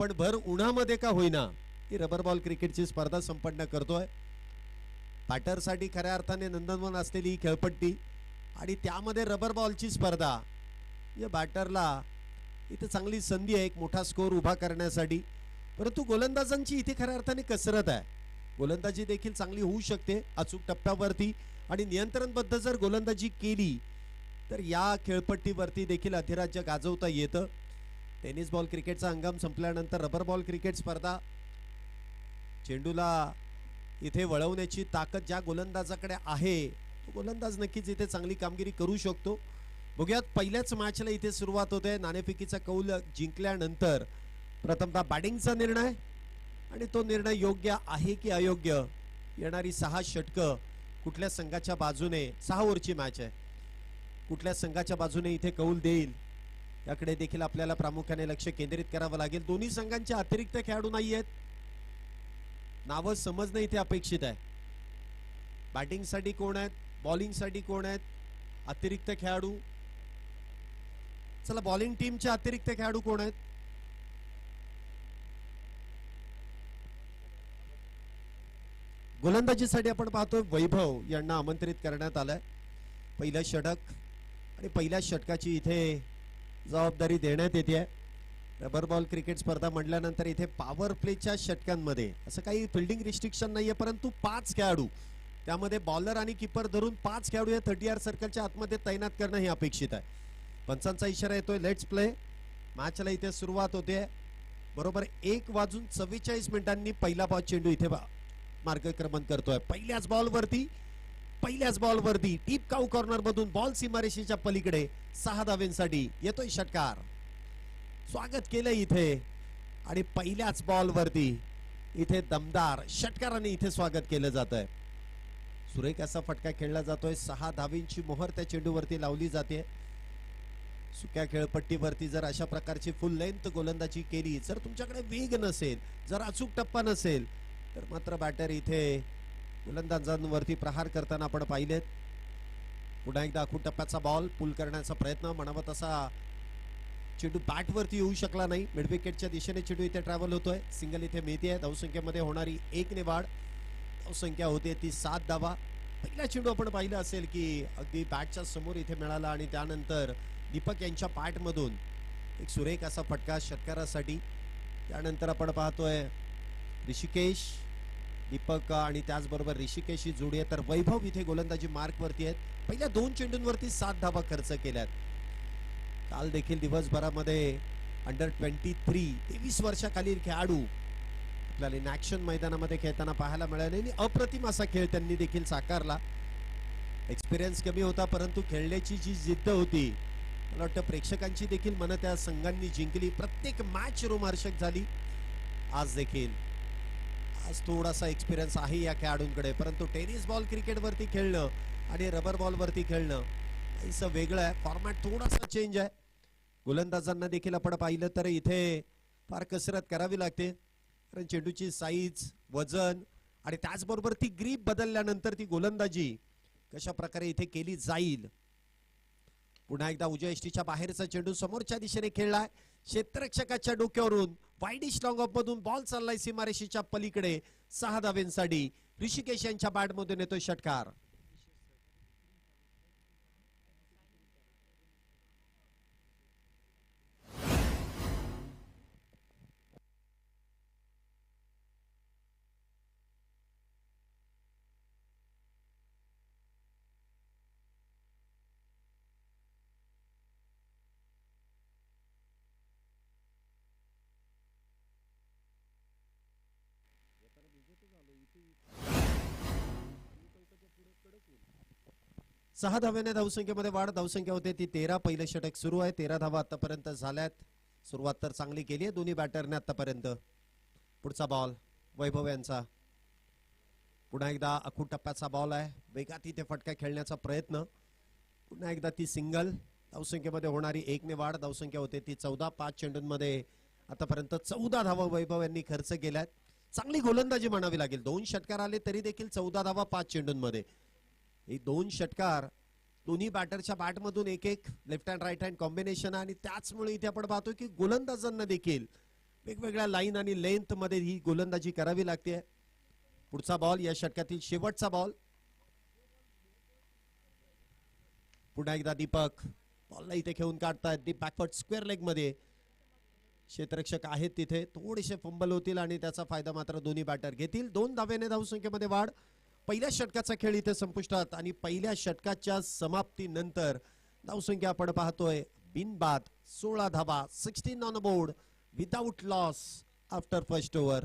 पण भर उन्हामध्ये का होईना ही रबर बॉल क्रिकेटची स्पर्धा संपन्न करतोय. बॅटरसाठी खऱ्या अर्थाने नंदनवन असलेली ही खेळपट्टी आणि त्यामध्ये रबर बॉलची स्पर्धा. या बॅटरला इथे चांगली संधी आहे एक मोठा स्कोर उभा करण्यासाठी, परंतु गोलंदाजांची इथे खऱ्या अर्थाने कसरत आहे. गोलंदाजी देखील चांगली होऊ शकते अचूक टप्प्यावरती आणि नियंत्रणबद्ध जर गोलंदाजी केली तर या खेळपट्टीवरती देखील अधिराज्य गाजवता येतं. टेनिस बॉल क्रिकेटचा हंगाम संपल्यानंतर रबर बॉल क्रिकेट स्पर्धा चेंडूला इथे वळवण्याची ताकद ज्या गोलंदाजाकडे आहे तो गोलंदाज नक्कीच इथे चांगली कामगिरी करू शकतो. बघूयात पहिल्याच मॅचला इथे सुरुवात होते. नाणेफेकीचा कौल जिंकल्यानंतर प्रथमतः बॅटिंगचा निर्णय आणि तो निर्णय योग्य आहे की अयोग्य. येणारी 6 षटकं कुठल्या संघाच्या बाजूने 6 ओव्हरची मॅच आहे कुठल्या संघाच्या बाजूने इथे कौल देईल याकडे देखील आपल्याला प्रामुख्याने लक्ष केंद्रित करावं लागेल. दोन्ही संघांचे अतिरिक्त खेळाडू नाही आहेत. नावं समजणं इथे अपेक्षित आहे. बॅटिंगसाठी कोण आहेत, बॉलिंगसाठी कोण आहेत, अतिरिक्त खेळाडू. चला बॉलिंग टीमचे अतिरिक्त खेळाडू कोण आहेत. गोलंदाजीसाठी आपण पाहतोय वैभव यांना आमंत्रित करण्यात आलंय. पहिलं षटक आणि पहिल्या षटकाची इथे जबाबदारी देण्यात येते. रबर बॉल क्रिकेट स्पर्धा म्हटल्यानंतर इथे पॉवर प्लेच्या षटकांमध्ये असं काही फिल्डिंग रिस्ट्रिक्शन नाहीये, परंतु 5 खेळाडू त्यामध्ये बॉलर आणि किपर धरून 5 खेळाडू या 30 सर्कलच्या आतमध्ये तैनात करणं हे अपेक्षित आहे. पंचांचा इशारा येतोय लेट्स प्ले. मॅचला इथे सुरुवात होते. बरोबर 1:44 पहिला बॉल चेंडू इथे मार्गक्रमण करतोय. पहिल्याच बॉलवरती डीप काऊ कॉर्नर मधून बॉल सीमारेषेच्या पलीकडे 6 धावेंसाठी येतोय षटकार. स्वागत केलं इथे आणि पहिल्याच बॉलवरती इथे दमदार षटकाराने इथे स्वागत केलं जात आहे. सुरेख असा फटका खेळला जातोय. 6 धावेंची मोहर त्या चेंडूवरती लावली जाते. सुक्या खेळपट्टीवरती जर अशा प्रकारची फुल लेंथ गोलंदाजी केली, जर तुमच्याकडे वेग नसेल, जर अचूक टप्पा नसेल, तर मात्र बॅटर इथे गोलंदाजांवरती प्रहार करताना आपण पाहिलेत. पुन्हा एकदा अखूट टप्प्याचा बॉल पुल करण्याचा प्रयत्न. म्हणावा तसा चेंडू बॅटवरती येऊ शकला नाही. मिड विकेटच्या दिशेने चेंडू इथे ट्रॅव्हल होतोय. सिंगल इथे मिळते. धावसंख्येमध्ये होणारी 1 ने वाढ. धावसंख्या होते ती 7 धावा. पहिला चेंडू आपण पाहिलं असेल की अगदी बॅटच्या समोर इथे मिळाला आणि त्यानंतर दीपक यांच्या पॅटमधून एक सुरेख असा फटका षटकारासाठी. त्यानंतर आपण पाहतोय ऋषिकेश, दीपक आणि त्याचबरोबर ऋषिकेश ही जोडी आहे. तर वैभव इथे गोलंदाजी मार्कवरती आहेत. पहिल्या 2 चेंडूंवरती 7 धावा खर्च केल्यात. काल देखील दिवसभरामध्ये अंडर 23 वर्षाखालील खेळाडू आपल्याला इन ॲक्शन मैदानामध्ये खेळताना पाहायला मिळाले आणि अप्रतिम असा खेळ त्यांनी देखील साकारला. एक्सपिरियन्स कमी होता, परंतु खेळण्याची जी जिद्द होती मला वाटतं प्रेक्षकांची देखील मनं त्या संघांनी जिंकली. प्रत्येक मॅच रोमांचक झाली. आज थोडासा एक्सपिरियन्स आहे या खेळाडूंकडे, परंतु टेनिस बॉल क्रिकेटवरती खेळणं आणि रबर बॉलवरती खेळणं असं वेगळं आहे. फॉर्मॅट थोडासा चेंज आहे. गोलंदाजांना देखील आपण पाहिलं तर इथे फार कसरत करावी लागते, कारण चेंडूची साईज, वजन आणि त्याचबरोबर ती ग्रीप बदलल्यानंतर ती गोलंदाजी कशा प्रकारे इथे केली जाईल. पुन्हा एकदा उजव्या यष्टीच्या बाहेरचा चेंडू समोरच्या दिशेने खेळलाय. क्षेत्ररक्षकाच्या डोक्यावरून वाईडिश लॉंग ऑफ मधून बॉल चाललाय सीमारेषेच्या पलीकडे 6 धावेंसाठी. ऋषिकेश यांच्या बॅटमधून येतोय षटकार. सहा धाव्याने धावसंख्येमध्ये वाढ. धावसंख्या होते ती 13. पहिलं षटक सुरू आहे. 13 धावा आतापर्यंत झाल्यात. सुरुवात तर चांगली केली आहे दोन्ही बॅटरने आतापर्यंत. पुढचा बॉल वैभव यांचा. पुन्हा एकदा अखूट टप्प्याचा बॉल आहे. वेगात इथे फटका खेळण्याचा प्रयत्न. पुन्हा एकदा ती सिंगल. धावसंख्येमध्ये होणारी 1 ने वाढ. धावसंख्या होते ती 14. 5 चेंडूंमध्ये आतापर्यंत 14 धावा वैभव यांनी खर्च केल्यात. चांगली गोलंदाजी म्हणावी लागेल. 2 षटकार आले तरी देखील 14 धावा 5 चेंडूंमध्ये. हे 2 षटकार दोन्ही बॅटरच्या बॅटमधून एक left hand right hand combination आणि त्याचमुळे इथे आपण पाहतो की गोलंदाजांना देखील वेगवेगळ्या लाईन आणि लेंथ मध्ये ही गोलंदाजी करावी लागते. पुढचा बॉल या षटकातील शेवटचा बॉल. पुन्हा एकदा दीपक बॉलला इथे खेळून काढतायत डीप बॅकवर्ड स्क्वेअर लेग मध्ये. क्षेत्ररक्षक आहेत तिथे, थोडेसे फंबल होतील आणि त्याचा फायदा मात्र दोन्ही बॅटर घेतील. 2 धावेने धावसंख्येमध्ये वाढ. पहिल्या षटकाचा खेळ इथे संपुष्टात आणि पहिल्या षटकाच्या समाप्तीनंतर धावसंख्या आपण पाहतोय बिनबाद 16 धावा, 16 on board without loss after first over.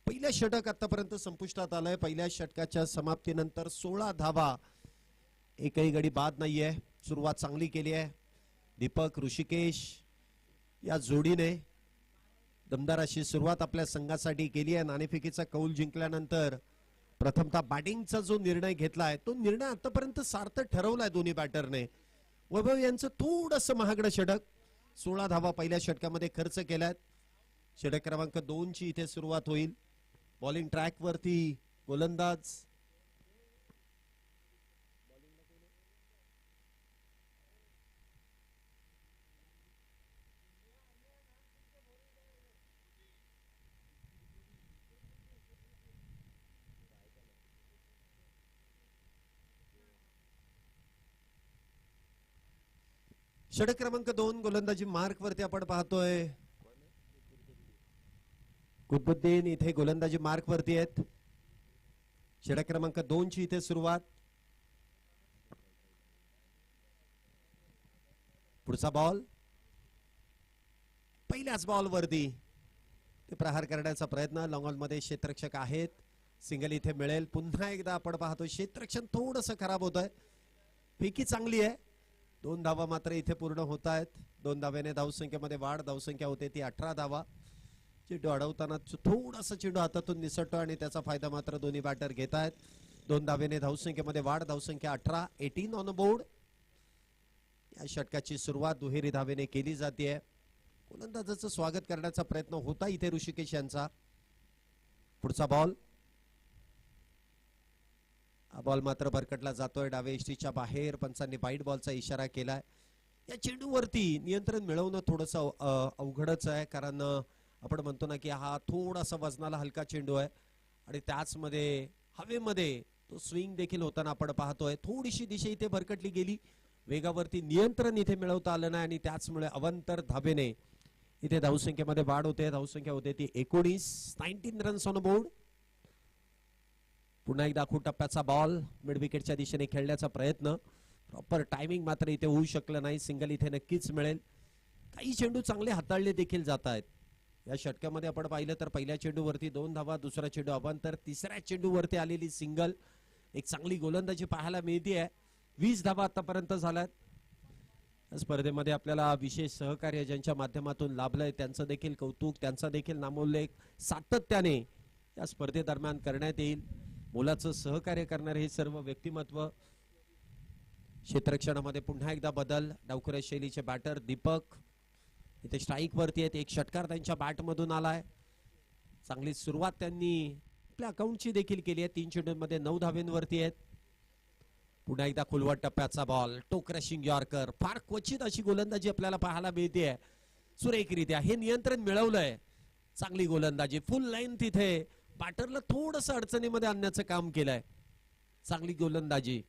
पहिल्या षटक आतापर्यंत संपुष्टात आलंय. पहिल्या षटकाच्या समाप्तीनंतर 16 धावा, एकही गडी बाद नाहीये. सुरुवात चांगली केली आहे दीपक ऋषिकेश या जोडीने. दमदार अशी सुरुवात आपल्या संघासाठी केली आहे. नाणेफेकीचा कौल जिंकल्यानंतर प्रथमतः बॅटिंगचा जो निर्णय घेतलाय तो निर्णय आतापर्यंत सार्थ ठरवलाय दोन्ही बॅटरने. वैभव यांचं थोडंसं महागडं षटक, 16 धावा पहिल्या षटकामध्ये खर्च केल्यात. षटक क्रमांक 2 ची इथे सुरुवात होईल. बॉलिंग ट्रॅक वरती गोलंदाज षटक क्रमांक 2 गोलंदाजी मार्क वरती आपण पाहतोय कुतुबुद्दीन इथे गोलंदाजी मार्क वरती आहेत. षटक क्रमांक 2 ची इथे सुरुवात. पुढचा बॉल पहिल्याच बॉल वरती ते प्रहार करण्याचा प्रयत्न. लॉंग ऑन मध्ये क्षेत्ररक्षक आहेत, सिंगल इथे मिळेल. पुन्हा एकदा आपण पाहतो क्षेत्ररक्षण थोडंसं खराब होत आहे. फेकी चांगली आहे. 2 धावा मात्र इथे पूर्ण होत आहेत. 2 धाव्याने धावसंख्येमध्ये वाढ. धावसंख्या होते ती 18 धावा. चेंडू अडवताना थोडासा चेंडू हातातून निसटतो आणि त्याचा फायदा मात्र दोन्ही बॅटर घेत आहेत. 2 धाव्याने धावसंख्येमध्ये वाढ. धावसंख्या 18, 18 ऑन बोर्ड. या षटकाची सुरुवात दुहेरी धावेने केली जाते. गोलंदाजाचं स्वागत करण्याचा प्रयत्न होता इथे ऋषिकेश यांचा. पुढचा बॉल, हा बॉल मात्र भरकटला जातोय डावे इष्टीच्या बाहेर. पंचांनी वाईट बॉलचा इशारा केलाय. या चेंडूवरती नियंत्रण मिळवणं थोडंसं अवघडच आहे, कारण आपण म्हणतो ना की हा थोडासा वजनाला हलका चेंडू आहे आणि त्याच मध्ये हवेमध्ये तो स्विंग देखील होताना आपण पाहतोय. थोडीशी दिशा इथे भरकटली गेली. वेगावरती नियंत्रण इथे मिळवता आलं नाही आणि त्याचमुळे अवंतर धावेने इथे धावसंख्येमध्ये वाढ होते. धावसंख्या होते ती 19 रन्स ऑन बोर्ड. पुन्हा एकदा आखूड टप्प्याचा बॉल मिड विकेटच्या दिशेने खेळण्याचा प्रयत्न. प्रॉपर टायमिंग मात्र इथे होऊ शकलं नाही. सिंगल इथे नक्कीच मिळेल. काही चेंडू चांगले हाताळले देखील जात आहेत. या षटकामध्ये आपण पाहिलं तर पहिल्या चेंडूवरती 2 धावा, दुसरा चेंडू अवांतर, तिसऱ्या चेंडूवरती आलेली सिंगल. एक चांगली गोलंदाजी पाहायला मिळते आहे. 20 धावा आतापर्यंत झाल्यात. या स्पर्धेमध्ये आपल्याला विशेष सहकार्य ज्यांच्या माध्यमातून लाभलंय त्यांचं देखील कौतुक, त्यांचा देखील नामोल्लेख सातत्याने या स्पर्धेदरम्यान करण्यात येईल. मोलाचं सहकार्य करणारे हे सर्व व्यक्तिमत्व. क्षेत्ररक्षणामध्ये पुन्हा एकदा बदल. डावखुऱ्या शैलीचे बॅटर दीपक इथे स्ट्राईक वरती आहेत. एक षटकार त्यांच्या बॅट मधून आलाय. चांगली सुरुवात त्यांनी आपल्या अकाउंटची देखील केली आहे. 3 चेंडूंमध्ये 9 धावेंवरती आहेत. पुन्हा एकदा खोलवट टप्प्याचा बॉल, टो क्रशिंग यॉर्कर. फार क्वचित अशी गोलंदाजी आपल्याला पाहायला मिळते. सुरेखरित्या हे नियंत्रण मिळवलंय. चांगली गोलंदाजी, फुल लाईन तिथे बॅटरला थोडस अडचणीमध्ये आणण्याचं काम केलंय. चांगली गोलंदाजी.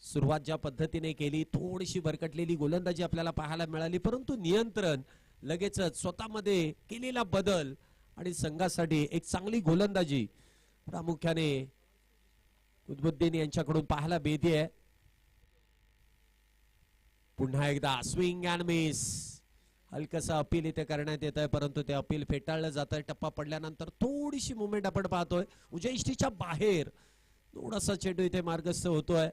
सुरुवात ज्या पद्धतीने केली, थोडीशी भरकटलेली गोलंदाजी आपल्याला पाहायला मिळाली, परंतु नियंत्रण लगेचच स्वतःमध्ये केलेला बदल आणि संघासाठी एक चांगली गोलंदाजी प्रामुख्याने कुतुबुद्दीन यांच्याकडून पाहायला मिळते. पुन्हा एकदा स्विंग अँड मिस. हलकसा अपील इथे करण्यात येत आहे, परंतु ते अपील फेटाळलं जात आहे. टप्पा पडल्यानंतर थोडीशी मुवमेंट आपण पाहतोय. उजव्या इष्टीच्या बाहेर थोडासा चेंडू इथे मार्गस्थ होतोय.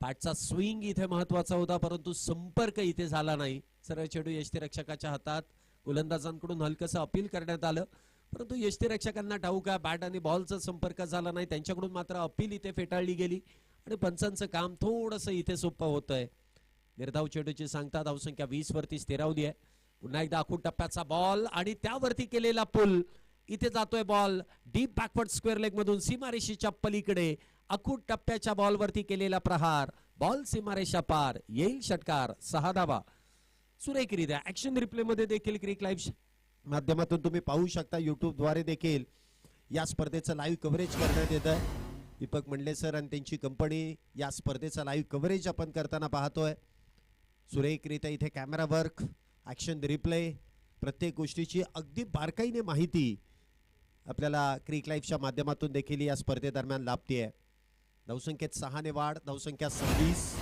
बॅटचा स्विंग इथे महत्वाचा होता, परंतु संपर्क इथे झाला नाही. सरळ चेंडू यष्टीरक्षकाच्या हातात. गोलंदाजांकडून हलकसा अपील करण्यात आलं, परंतु यष्टीरक्षकांना ठाऊक आहे बॅट आणि बॉलचा संपर्क झाला नाही. त्यांच्याकडून मात्र अपील इथे फेटाळली गेली आणि पंचांचं काम थोडंसं इथे सोपं होतंय. निर्धाव चेंडूची सांगता. धावसंख्या 20 वरती स्थिरावली आहे. पुन्हा एकदा आखूड टप्प्याचा बॉल आणि त्यावरती केलेला पुल. इथे जातोय ball deep backward square leg मधून सीमारेषेच्या पलीकडे. आखूड टप्प्याच्या बॉल वरती केलेला प्रहार. बॉल सीमारेषा पार. येईल षटकार. 6 धावा. सुरेखरित्या ऍक्शन रिप्ले मध्ये देखील क्रिक लाईव्ह माध्यमातून तुम्ही पाहू शकता, YouTube द्वारे देखील या स्पर्धेचं लाईव्ह कव्हरेज करण्यात येत आहे. दीपक मंडले सर आणि त्यांची कंपनी या स्पर्धेचा लाईव्ह कव्हरेज आपण करताना पाहतोय. सुरेखरित्या इथे कॅमेरा वर्क, ॲक्शन रिप्ले, प्रत्येक गोष्टीची अगदी बारकाईने माहिती आपल्याला क्रिक लाईव्हच्या माध्यमातून देखील या स्पर्धेदरम्यान लाभते आहे. धावसंख्येत 6 ने वाढ, धावसंख्या 26.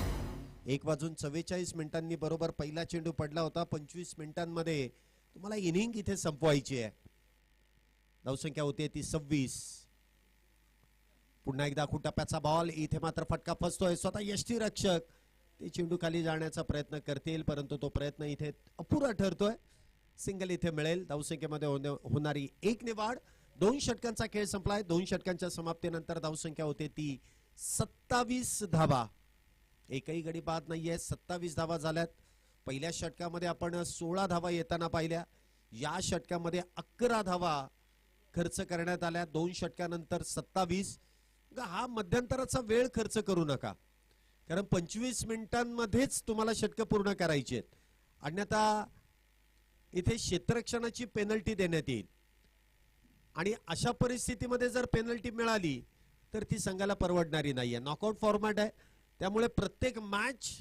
1:44 बरोबर पहिला चेंडू पडला होता. 25 मिनिटांमध्ये तुम्हाला इनिंग इथे संपवायची आहे. धावसंख्या होते ती 26. पुन्हा एकदा टप्प्याचा बॉल, इथे मात्र फटका फसतोय. स्वतः यष्टीरक्षक ते चेंडू खाली जाण्याचा प्रयत्न करतील, परंतु तो प्रयत्न इथे अपुरा ठरतोय. सिंगल इथे मिळेल. धावसंख्येमध्ये होणारी 1 ने वाढ. 2 षटकांचा खेळ संपलाय. 2 षटकांच्या समाप्तीनंतर धावसंख्या होते ती 27 धावा. एकही गडी बाद नाहीये. 27 धावा झाल्यात. पहिल्या षटकामध्ये आपण 16 धावा येताना पाहिल्या. या षटकामध्ये 11 धावा खर्च करण्यात आल्या. 2 षटकानंतर 27. हा मध्यंतराचा वेळ खर्च करू नका, कारण 25 मिनिटांमध्येच तुम्हाला षटकं पूर्ण करायची आहेत. अन्यथा इथे क्षेत्ररक्षणाची पेनल्टी देण्यात येईल आणि अशा परिस्थितीमध्ये जर पेनल्टी मिळाली तर ती संघाला परवडणारी नाहीये. नॉकआउट फॉर्मॅट आहे, त्यामुळे प्रत्येक मॅच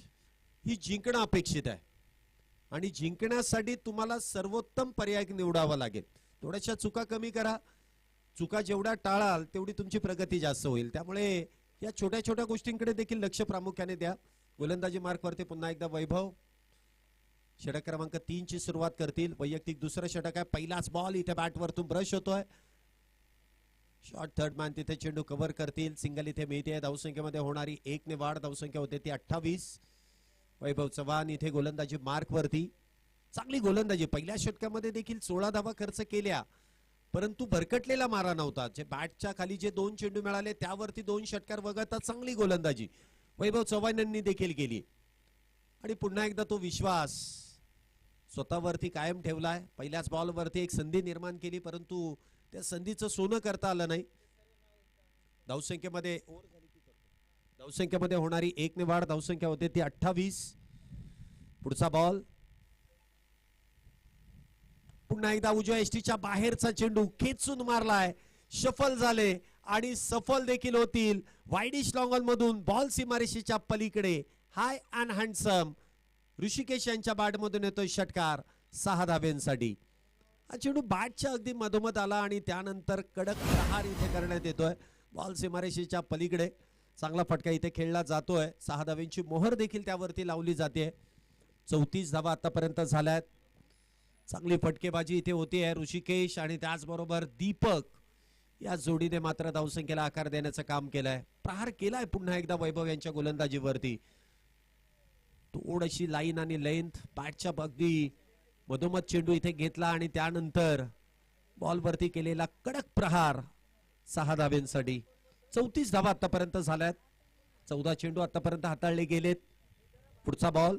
ही जिंकणं अपेक्षित आहे आणि जिंकण्यासाठी तुम्हाला सर्वोत्तम पर्याय निवडावा लागेल. थोड्याशा चुका कमी करा. चुका जेवढ्या टाळाल तेवढी तुमची प्रगती जास्त होईल. त्यामुळे या छोट्या छोट्या गोष्टींकडे देखील लक्ष प्रामुख्याने द्या. गोलंदाजी मार्कवरती पुन्हा एकदा वैभव षटक क्रमांक 3 ची सुरुवात करतील. वैयक्तिक दुसरं षटक आहे. पहिलाच बॉल इथे बॅटवरतून ब्रश होतोय. शॉर्ट थर्ड मॅन तिथे चेंडू कव्हर करतील. सिंगल इथे मिळते. धावसंख्येमध्ये होणारी 1 ने वाढ. धावसंख्या होते ती 28. वैभव चव्हाण इथे गोलंदाजी मार्कवरती. चांगली गोलंदाजी. पहिल्या षटकामध्ये देखील 16 धावा खर्च केल्या, परंतु भरकटलेला मारा नव्हता. जे बॅटच्या खाली जे 2 चेंडू मिळाले त्यावरती 2 षटकार वगळता चांगली गोलंदाजी वैभव चव्हाण यांनी देखील केली आणि पुन्हा एकदा तो विश्वास स्वतःवरती कायम ठेवलाय. पहिल्याच बॉलवरती एक संधी निर्माण केली, परंतु त्या संधीचं सोनं करता आलं नाही. धावसंख्येमध्ये होणारी 1 ने वाढ. धावसंख्या होते ती 28. पुढचा बॉल पुन्हा एकदा उजव्या एसटीच्या बाहेरचा चेंडू खेचून मारलाय. शफल झाले आणि सफल देखील होतील. वाईडिश लॉंग ऑन मधून बॉल सीमारेषेच्या पलीकडे. हाय अँड हँडसम ऋषिकेश यांच्या बॅटमधून येतोय षटकार 6 धाब्यांसाठी. हा चेंडू बॅटच्या अगदी मधोमध आला आणि त्यानंतर कडक प्रहार इथे करण्यात येतोय. बॉल सीमारेषेच्या पलीकडे चांगला फटका इथे खेळला जातोय. 6 धाब्यांची मोहर देखील त्यावरती लावली जाते. 34 धावा आतापर्यंत झाल्यात. चांगली फटकेबाजी इथे होती आहे. ऋषिकेश आणि त्याचबरोबर दीपक या जोडीने मात्र धावसंख्येला आकार देण्याचं काम केलंय. प्रहार केलाय पुन्हा एकदा वैभव यांच्या गोलंदाजीवरती. थोडीशी लाईन आणि लेंथ बॅटच्या अगदी मधोमध चेंडू इथे घेतला आणि त्यानंतर बॉलवरती केलेला कडक प्रहार 6 धाब्यांसाठी. 34 धावा आतापर्यंत झाल्यात. 14 चेंडू आतापर्यंत हाताळले गेलेत. पुढचा बॉल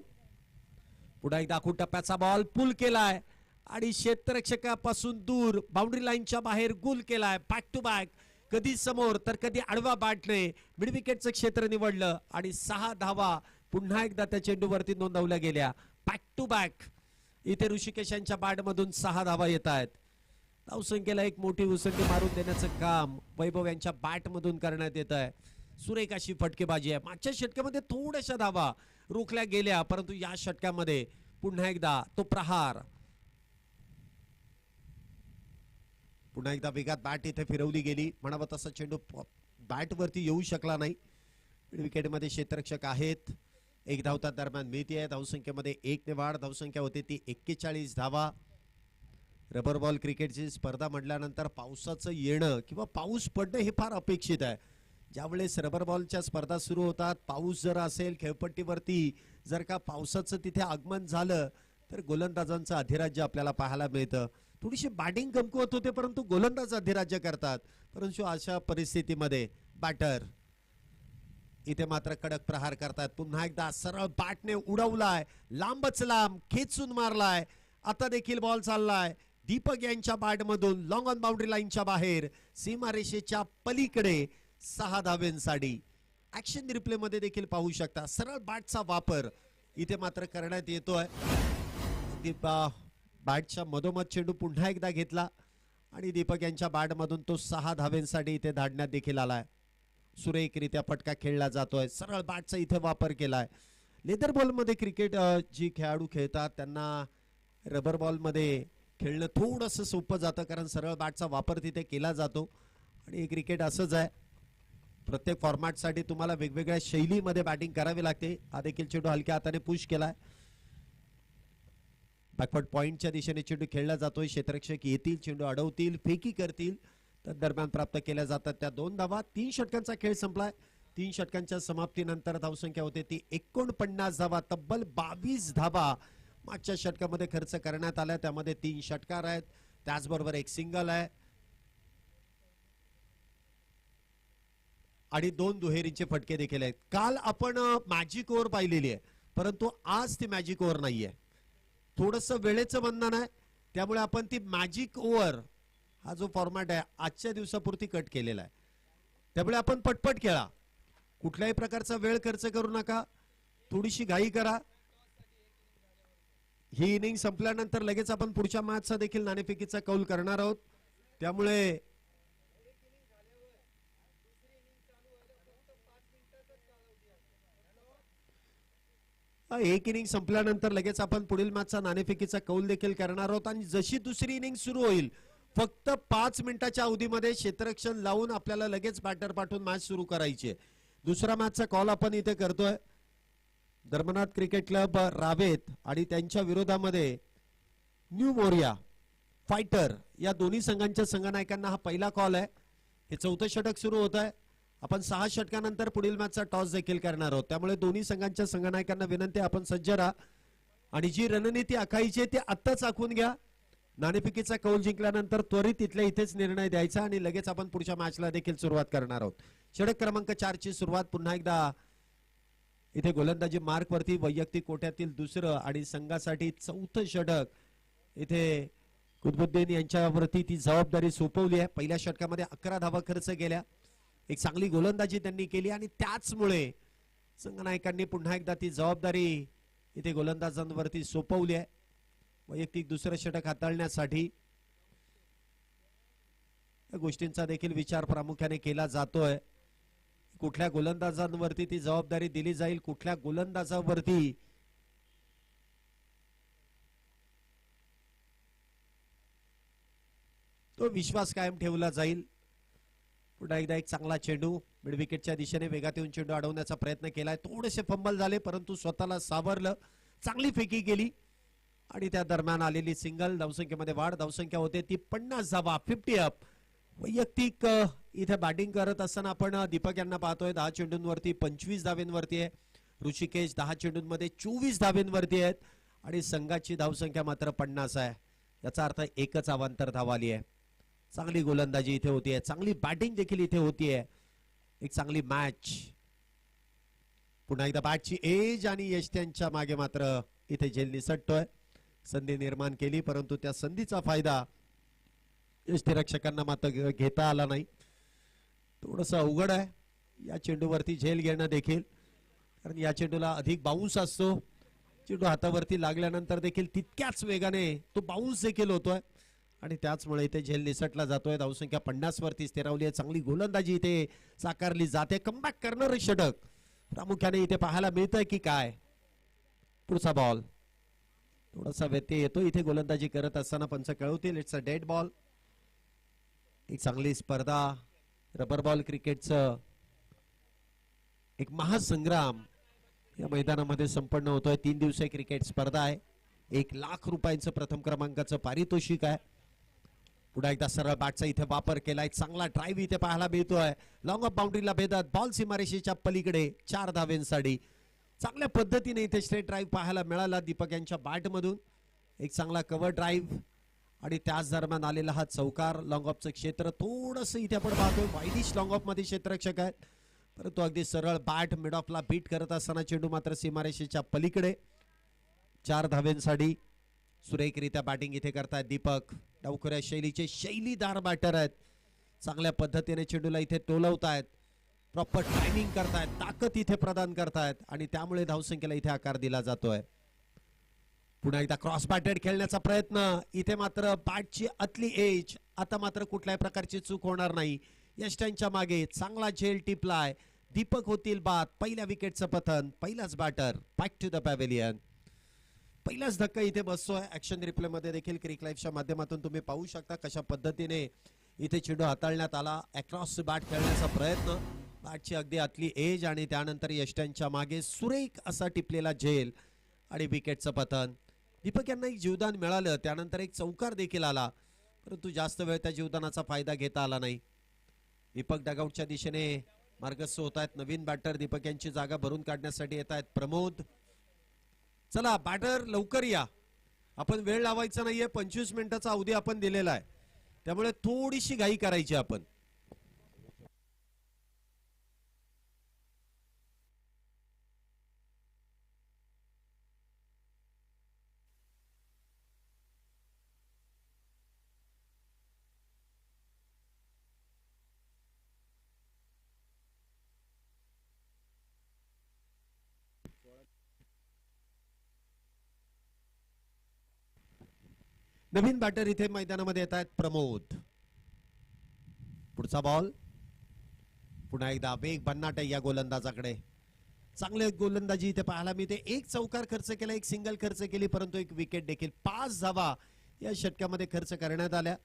पुन्हा एकदा टप्प्याचा बॉल पुल केलाय आणि क्षेत्ररक्षकापासून दूर बाउंड्री लाईनच्या बाहेर गुल केलाय. बॅक टू बॅक, कधी समोर तर कधी आडवा बॅटने मिड विकेटचं क्षेत्र निवडलं आणि 6 धावा पुन्हा एकदा त्या चेंडूवरती नोंदवल्या गेल्या. बॅक टू बॅक इथे ऋषिकेश यांच्या बॅटमधून 6 धावा येत आहेत. धावसंख्येला एक मोठी उसंडी मारून देण्याचं काम वैभव यांच्या बॅटमधून करण्यात येत आहे. सुरेख अशी फटकेबाजी आहे. मागच्या षटकामध्ये थोड्याशा धावा रोखल्या गेल्या, परंतु या षटकामध्ये पुन्हा एकदा तो प्रहार. पुन्हा एकदा वेगात बॅट इथे फिरवली गेली. म्हणावं तसा चेंडू बॅटवरती येऊ शकला नाही. विकेटमध्ये क्षेत्ररक्षक आहेत. 1 धावता दरम्यान मिळते. धावसंख्येमध्ये 1 ने वाढ. धावसंख्या होती ती 41 धावा. रबर बॉल क्रिकेटची स्पर्धा म्हटल्यानंतर पावसाचं येणं किंवा पाऊस पडणं हे फार अपेक्षित आहे. ज्यावेळेस रबर बॉलच्या स्पर्धा सुरू होतात, पाऊस जर असेल खेळपट्टीवरती, जर का पावसाचं तिथे आगमन झालं तर गोलंदाजांचं अधिराज्य आपल्याला पाहायला मिळतं. थोडीशी बॅटिंग कमकुवत होते, परंतु गोलंदाज अधिराज्य करतात. परंतु अशा परिस्थितीमध्ये बॅटर इथे मात्र कडक प्रहार करतात. पुन्हा एकदा सरळ बॅटने उडवलाय, लांबच लांब खेचून मारलाय. आता देखील बॉल चाललाय दीपक यांच्या बॅटमधून लॉंग ऑन बाउंड्री लाईनच्या बाहेर सीमारेषेच्या पलीकडे 6 धाब्यांसाठी. ऍक्शन रिप्ले मध्ये देखील पाहू शकता सरळ बॅटचा वापर इथे मात्र करण्यात येतोय. बॅटच्या मधोमध चेंडू पुन्हा एकदा घेतला आणि दीपक यांच्या बॅटमधून तो 6 धावेंसाठी इथे धाडण्यात देखील आलाय. सुरेखरित्या फटका खेळला जातोय. सरळ बॅटचा इथे वापर केलाय. लेदर बॉलमध्ये क्रिकेट जी खेळाडू खेळतात त्यांना रबर बॉलमध्ये खेळणं थोडंसं सोपं जातं, कारण सरळ बॅटचा वापर तिथे केला जातो. आणि हे क्रिकेट असंच आहे, प्रत्येक फॉर्मॅटसाठी तुम्हाला वेगवेगळ्या शैलीमध्ये बॅटिंग करावी लागते. हा देखील चेंडू हलक्या हाताने पुश केलाय. बॅकवर्ड पॉइंटच्या दिशेने चेंडू खेळला जातोय. क्षेत्ररक्षक येतील, चेंडू अडवतील, फेकी करतील, तर दरम्यान प्राप्त केल्या जातात त्या 2 धावा. 3 षटकांचा खेळ संपलाय. 3 षटकांच्या समाप्तीनंतर धावसंख्या होते ती 49 धावा. तब्बल 22 धावा मागच्या षटकामध्ये खर्च करण्यात आल्या. त्यामध्ये 3 षटकार आहेत, त्याचबरोबर एक सिंगल आहे आणि 2 दुहेरीचे फटके देखील आहेत. काल आपण मॅजिक ओव्हर पाहिलेली आहे, परंतु आज ती मॅजिक ओव्हर नाहीये. थोडंसं वेळेचं बंधन आहे, त्यामुळे आपण ती मॅजिक ओव्हर हा जो फॉर्मॅट आहे आजच्या दिवसापुरती कट केलेला आहे. त्यामुळे आपण पटपट खेळा, कुठल्याही प्रकारचा वेळ खर्च करू नका, थोडीशी घाई करा. ही इनिंग संपल्यानंतर लगेच आपण पुढच्या मॅचचा देखील नाणेफेकीचा कौल करणार आहोत. त्यामुळे एक इनिंग संपल्यानंतर लगेच आपण पुढील मॅचचा नाणेफेकीचा कौल देखील करणार आहोत. आणि जशी दुसरी इनिंग सुरू होईल फक्त 5 मिनिटाच्या अवधीमध्ये क्षेत्ररक्षण लावून आपल्याला लगेच बॅटर पाठवून मॅच सुरू करायची आहे. दुसरा मॅचचा कॉल आपण इथे करतोय. धर्मनाथ क्रिकेट क्लब रावेत आणि त्यांच्या विरोधामध्ये न्यू मोरिया फायटर या दोन्ही संघांच्या संघनायकांना हा पहिला कॉल आहे. हे 4थं षटक सुरू होत आहे. आपण 6 षटकानंतर पुढील मॅचचा टॉस देखील करणार आहोत. त्यामुळे दोन्ही संघांच्या संघनायकांना विनंती, आपण सज्ज राहा आणि जी रणनीती आखायची ती आत्ताच आखून घ्या. नाणेफेकीचा कौल जिंकल्यानंतर त्वरित इथल्या इथेच निर्णय द्यायचा आणि लगेच आपण पुढच्या मॅचला देखील सुरुवात करणार आहोत. षटक क्रमांक 4 ची सुरुवात पुन्हा एकदा इथे गोलंदाजी मार्क वरती वैयक्तिक कोट्यातील दुसरं आणि संघासाठी 4थं षटक इथे कुतुबुद्दीन यांच्यावरती ती जबाबदारी सोपवली आहे. पहिल्या षटकामध्ये 11 धावा खर्च केल्या. एक चांगली गोलंदाजी त्यांनी केली आणि त्याचमुळे संघनायकांनी पुन्हा एकदा ती जबाबदारी इथे गोलंदाजांवरती सोपवली आहे. वैयक्तिक दुसरं षटक हाताळण्यासाठी या गोष्टींचा देखील विचार प्रामुख्याने केला जातोय. कुठल्या गोलंदाजांवरती ती जबाबदारी दिली जाईल, कुठल्या गोलंदाजावरती तो विश्वास कायम ठेवला जाईल. पुन्हा एकदा एक चांगला चेंडू मिड विकेटच्या दिशेने वेगात येऊन चेंडू अडवण्याचा प्रयत्न केलाय. थोडेसे फंबल झाले परंतु स्वतःला सावरलं, चांगली फेकी केली आणि त्या दरम्यान आलेली सिंगल. धावसंख्येमध्ये वाढ, धावसंख्या होते ती 50 धावा, 50 अप. वैयक्तिक इथे बॅटिंग करत असताना आपण दीपक यांना पाहतोय. 10 चेंडूंवरती 25 धावेंवरती आहे. ऋषिकेश 10 चेंडूंमध्ये 24 धावेंवरती आहेत आणि संघाची धावसंख्या मात्र 50 आहे. याचा अर्थ एकच अवांतर धाव आली आहे. चांगली गोलंदाजी इथे होतीये, चांगली बॅटिंग देखील इथे होतीये. एक चांगली मॅच. पुन्हा एकदा बॅटची एज आणि यश त्यांच्या मागे मात्र इथे झेल निसटतोय. संधी निर्माण केली परंतु त्या संधीचा फायदा यष्टीरक्षकांना मात्र घेता आला नाही. थोडस अवघड आहे या चेंडूवरती झेल घेणं देखील, कारण या चेंडूला अधिक बाउन्स असतो. चेंडू हातावरती लागल्यानंतर देखील तितक्याच वेगाने तो बाउन्स देखील होतोय आणि त्याचमुळे इथे झेल निसटला जातोय. धावसंख्या 50 वरती स्थिरावली आहे. चांगली गोलंदाजी इथे साकारली जाते. कमबॅक करणार षटक प्रामुख्याने इथे पाहायला मिळतंय की काय. पुढचा बॉल थोडासा व्यत्यय येतो इथे गोलंदाजी करत असताना पंच कळवतील इट्स अ डेड बॉल. एक चांगली स्पर्धा, रबर बॉल क्रिकेटचं एक महासंग्राम या मैदानामध्ये संपन्न होतोय. 3 दिवसीय क्रिकेट स्पर्धा आहे. 1 लाख रुपयांचं प्रथम क्रमांकाचं पारितोषिक आहे. पुन्हा एकदा सरळ बॅटचा इथे वापर केलाय. चांगला ड्राईव्ह इथे पाहायला मिळतोय. लॉंग ऑफ बाउंड्रीला भेदत बॉल सीमारेषेच्या पलीकडे 4 धावेंसाठी चांगल्या पद्धतीने इथे स्ट्रेट ड्राईव्ह पाहायला मिळाला दीपक यांच्या बॅटमधून. एक चांगला कव्हर ड्राईव्ह आणि त्याच दरम्यान आलेला हा चौकार. लॉंग ऑफचं क्षेत्र थोडस इथे आपण पाहतोय वाईडिश लॉंग ऑफ मध्ये क्षेत्ररक्षक आहेत, परंतु अगदी सरळ बॅट मिड ऑफला बीट करत असताना चेंडू मात्र सीमारेषेच्या पलीकडे. 4 धावेंसाठी सुरेखरित्या बॅटिंग इथे करतायत दीपक. डावखुऱ्या शैलीचे शैलीदार बॅटर आहेत. चांगल्या पद्धतीने चेंडूला इथे टोलवतायत, प्रॉपर टायमिंग करतायत, ताकद इथे प्रदान करतायत आणि त्यामुळे धावसंख्येला इथे आकार दिला जातोय. पुन्हा एकदा क्रॉस बॅटेड खेळण्याचा प्रयत्न. इथे मात्र बॅटची आतली एज. आता मात्र कुठल्याही प्रकारची चूक होणार नाही. यष्टांच्या मागे चांगला झेल टिपलाय. दीपक होतील बाद. पहिल्या विकेटचं पतन. पहिलाच batter back to the pavilion. पहिलाच धक्का इथे बसतोय. ऍक्शन रिप्ले मध्ये देखील क्रिक लाईव्हच्या माध्यमातून तुम्ही पाहू शकता कशा पद्धतीने इथे चेंडू हाताळण्यात आला. अक्रॉस बॅट खेळण्याचा प्रयत्न. बॅटची अगदी आतली एज आणि त्यानंतर यष्टांच्या मागे सुरेख असा टिपलेला झेल आणि विकेटचं पतन. दीपक यांना एक जीवदान मिळालं. त्यानंतर एक चौकार देखील आला, परंतु जास्त वेळ त्या जीवदानाचा फायदा घेता आला नाही. दीपक डगआउटच्या दिशेने मार्गस्थ होत आहेत. नवीन बॅटर दीपक यांची जागा भरून काढण्यासाठी येत आहेत. प्रमोद, चला बॅटर लवकर या. आपण वेळ लावायचा नाहीये. 25 मिनिटाचा अवधी आपण दिलेला आहे, त्यामुळे थोडीशी घाई करायची आपण. नवीन बॅटर इथे मैदानामध्ये येत आहेत. प्रमोद, पुढचा बॉल. पुन्हा एकदा वेग भन्नाट या गोलंदाजाकडे. चांगले गोलंदाजी इथे पाहायला मिळते. एक चौकार खर्च केला, एक सिंगल खर्च केली, परंतु एक विकेट देखील. 5 धावा या षटकामध्ये खर्च करण्यात आल्या.